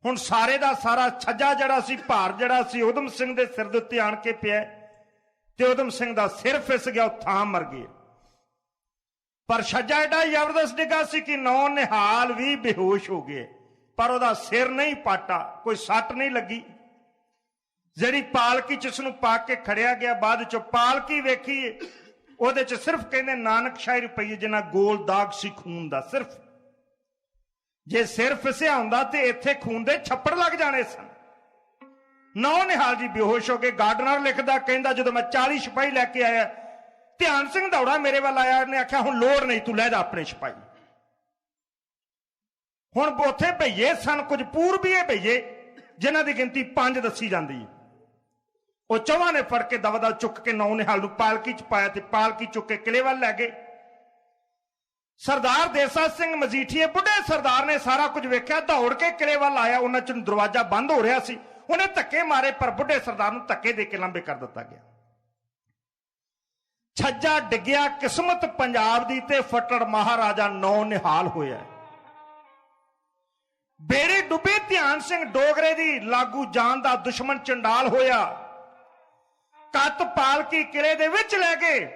ਹੁਣ ਸਾਰੇ ਦਾ ਸਾਰਾ ਛੱਜਾ ਜਿਹੜਾ ਸੀ, ਭਾਰ ਜਿਹੜਾ ਸੀ ਉਦਮ ਸਿੰਘ ਦੇ ਸਿਰ ਦੇ ਉੱਤੇ ਆਣ ਕੇ ਪਿਆ ਤੇ ਉਦਮ ਸਿੰਘ ਦਾ ਸਿਰ ਫਿਸ ਗਿਆ, ਉਹ ਥਾਂ ਮਰ ਗਏ। ਪਰ ਛੱਜਾ ਐਡਾ ਜ਼ਬਰਦਸਤ ਡਿੱਗਾ ਸੀ ਕਿ ਨੌ ਨਿਹਾਲ ਵੀ ਬੇਹੋਸ਼ ਹੋ ਗਏ, ਪਰ ਉਹਦਾ ਸਿਰ ਨਹੀਂ ਪਾਟਾ, ਕੋਈ ਸੱਟ ਨਹੀਂ ਲੱਗੀ। ਜਿਹੜੀ ਪਾਲਕੀ ਚ ਉਸਨੂੰ ਪਾ ਕੇ ਖੜਿਆ ਗਿਆ, ਬਾਅਦ ਚ ਪਾਲਕੀ ਵੇਖੀਏ, ਉਹਦੇ ਚ ਸਿਰਫ ਕਹਿੰਦੇ ਨਾਨਕ ਸ਼ਾਹੀ ਰੁਪਈਏ ਜਿੰਨਾ ਗੋਲ ਦਾਗ ਸੀ ਖੂਨ ਦਾ। ਸਿਰਫ ਜੇ ਸਿਰ ਫਿਸਿਆ ਹੁੰਦਾ ਤੇ ਇੱਥੇ ਖੂਨ ਦੇ ਛੱਪੜ ਲੱਗ ਜਾਣੇ ਸਨ। ਨੌ ਨਿਹਾਲ ਜੀ ਬੇਹੋਸ਼ ਹੋ ਗਏ। ਗਾਰਡਨਰ ਲਿਖਦਾ, ਕਹਿੰਦਾ ਜਦੋਂ ਮੈਂ 40 ਸਿਪਾਹੀ ਲੈ ਕੇ ਆਇਆ, ਧਿਆਨ ਸਿੰਘ ਦੌੜਾ ਮੇਰੇ ਵੱਲ ਆਇਆ, ਉਹਨੇ ਆਖਿਆ ਹੁਣ ਲੋੜ ਨਹੀਂ, ਤੂੰ ਲੈ ਜਾ ਆਪਣੇ ਸਿਪਾਹੀ। ਹੁਣ ਉੱਥੇ ਭਈਏ ਸਨ, ਕੁਝ ਪੂਰਬੀਏ ਭਈਏ ਜਿਨ੍ਹਾਂ ਦੀ ਗਿਣਤੀ 5 ਦੱਸੀ ਜਾਂਦੀ ਹੈ। ਉਹ ਚੌਹਾਂ ਨੇ ਫੜ ਕੇ ਦਵਾ ਚੁੱਕ ਕੇ ਨੌ ਨਿਹਾਲ ਨੂੰ ਪਾਲਕੀ ਚ ਪਾਇਆ ਤੇ ਪਾਲਕੀ ਚੁੱਕ ਕੇ ਕਿਲੇ ਵੱਲ ਲੈ ਗਏ। ਸਰਦਾਰ ਦੇਸਾ ਸਿੰਘ ਮਜੀਠੀਏ ਬੁੱਢੇ ਸਰਦਾਰ ਨੇ ਸਾਰਾ ਕੁਝ ਵੇਖਿਆ, ਦੌੜ ਕੇ ਕਿਲੇ ਵੱਲ ਆਇਆ। ਉਹਨਾਂ ਚ ਦਰਵਾਜ਼ਾ ਬੰਦ ਹੋ ਰਿਹਾ ਸੀ, ਉਹਨੇ ਧੱਕੇ ਮਾਰੇ, ਪਰ ਬੁੱਢੇ ਸਰਦਾਰ ਨੂੰ ਧੱਕੇ ਦੇ ਕੇ ਲੰਬੇ ਕਰ ਦਿੱਤਾ ਗਿਆ। ਛੱਜਾ ਡਿੱਗਿਆ, ਕਿਸਮਤ ਪੰਜਾਬ ਦੀ ਤੇ ਫੱਟੜ ਮਹਾਰਾਜਾ ਨੌ ਨਿਹਾਲ ਹੋਇਆ। ਬੇੜੀ ਡੁੱਬੀ, ਧਿਆਨ ਸਿੰਘ ਡੋਗਰੇ ਦੀ ਲਾਗੂ ਜਾਨ ਦਾ ਦੁਸ਼ਮਣ ਚੰਡਾਲ ਹੋਇਆ। ਕੱਤ ਪਾਲਕੀ ਕਿਲੇ ਦੇ ਵਿੱਚ ਲੈ ਗਏ,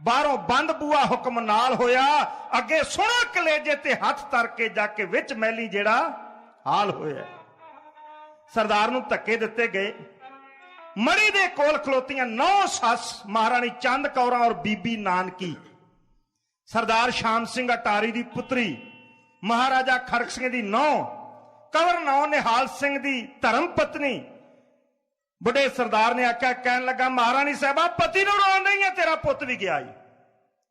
ਬਾਹਰੋਂ ਬੰਦ ਬੂਆ ਹੁਕਮ ਨਾਲ ਹੋਇਆ। ਅੱਗੇ ਸੋਹਣਾ ਕਲੇਜੇ ਤੇ ਹੱਥ ਧਰ ਕੇ ਜਾ ਕੇ ਵਿੱਚ ਮੈਲੀ ਜਿਹੜਾ ਹਾਲ ਹੋਇਆ। ਸਰਦਾਰ ਨੂੰ ਧੱਕੇ ਦਿੱਤੇ ਗਏ। ਮੜੀ ਦੇ ਕੋਲ ਖਲੋਤੀਆਂ 9 ਸੱਸ ਮਹਾਰਾਣੀ ਚੰਦ ਕੌਰਾਂ ਔਰ ਬੀਬੀ ਨਾਨਕੀ, ਸਰਦਾਰ ਸ਼ਾਮ ਸਿੰਘ ਅਟਾਰੀ ਦੀ ਪੁੱਤਰੀ, ਮਹਾਰਾਜਾ ਖੜਕ ਸਿੰਘ ਦੀ ਨੌਂ, ਕੰਵਰ ਨੌ ਨਿਹਾਲ ਸਿੰਘ ਦੀ ਧਰਮ ਪਤਨੀ। ਬੁੱਢੇ ਸਰਦਾਰ ਨੇ ਆਖਿਆ, ਕਹਿਣ ਲੱਗਾ, ਮਹਾਰਾਣੀ ਸਾਹਿਬਾ ਪਤੀ ਨੂੰ ਰੋਣ ਨਹੀਂ ਹੈ, ਤੇਰਾ ਪੁੱਤ ਵੀ ਗਿਆ ਈ।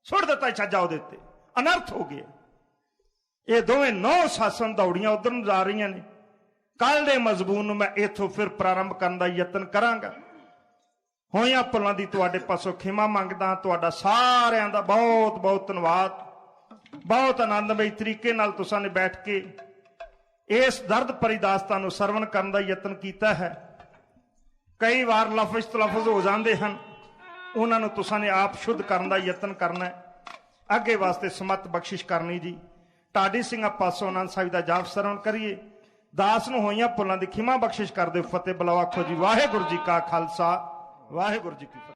ਸੁੱਟ ਦਿੱਤਾ ਛੱਜਾ ਉਹਦੇ ਉੱਤੇ, ਅਨਰਥ ਹੋ ਗਿਆ। ਇਹ ਦੋਵੇਂ 9 ਸਾਸਨ ਦੌੜੀਆਂ ਉਧਰ ਨੂੰ ਜਾ ਰਹੀਆਂ ਨੇ। ਕੱਲ ਦੇ ਮਜ਼ਬੂਨ ਨੂੰ ਮੈਂ ਇੱਥੋਂ ਫਿਰ ਪ੍ਰਾਰੰਭ ਕਰਨ ਦਾ ਯਤਨ ਕਰਾਂਗਾ। ਹੋਈਆਂ ਭੁੱਲਾਂ ਦੀ ਤੁਹਾਡੇ ਪਾਸੋਂ ਖਿਮਾ ਮੰਗਦਾ। ਤੁਹਾਡਾ ਸਾਰਿਆਂ ਦਾ ਬਹੁਤ ਬਹੁਤ ਧੰਨਵਾਦ। ਬਹੁਤ ਆਨੰਦਮਈ ਤਰੀਕੇ ਨਾਲ ਤੁਸਾਂ ਨੇ ਬੈਠ ਕੇ ਇਸ ਦਰਦ ਭਰੀ ਦਾਸਤਾਨ ਨੂੰ ਸਰਵਣ ਕਰਨ ਦਾ ਯਤਨ ਕੀਤਾ ਹੈ। ਕਈ ਵਾਰ ਲਫ਼ਜ਼ ਤਲਫ਼ਜ਼ ਹੋ ਜਾਂਦੇ ਹਨ, ਉਹਨਾਂ ਨੂੰ ਤੁਸਾਂ ਨੇ ਆਪ ਸ਼ੁੱਧ ਕਰਨ ਦਾ ਯਤਨ ਕਰਨਾ ਹੈ। ਅੱਗੇ ਵਾਸਤੇ ਸਮਤ ਬਖਸ਼ਿਸ਼ ਕਰਨੀ ਜੀ। ਢਾਡੀ ਸਿੰਘਾਂ ਪਾਸੋਂ ਆਨੰਦ ਸਾਹਿਬ ਦਾ ਜਾਪ ਸਰਵਣ ਕਰੀਏ। ਦਾਸ ਨੂੰ ਹੋਈਆਂ ਭੁੱਲਾਂ ਦੀ ਖਿਮਾ ਬਖਸ਼ਿਸ਼ ਕਰਦੇ। ਫਤਿਹ ਬੁਲਾਓ, ਆਖੋ ਜੀ ਵਾਹਿਗੁਰੂ ਜੀ ਕਾ ਖਾਲਸਾ, ਵਾਹਿਗੁਰੂ ਜੀ ਕੀ ਫਤਿਹ।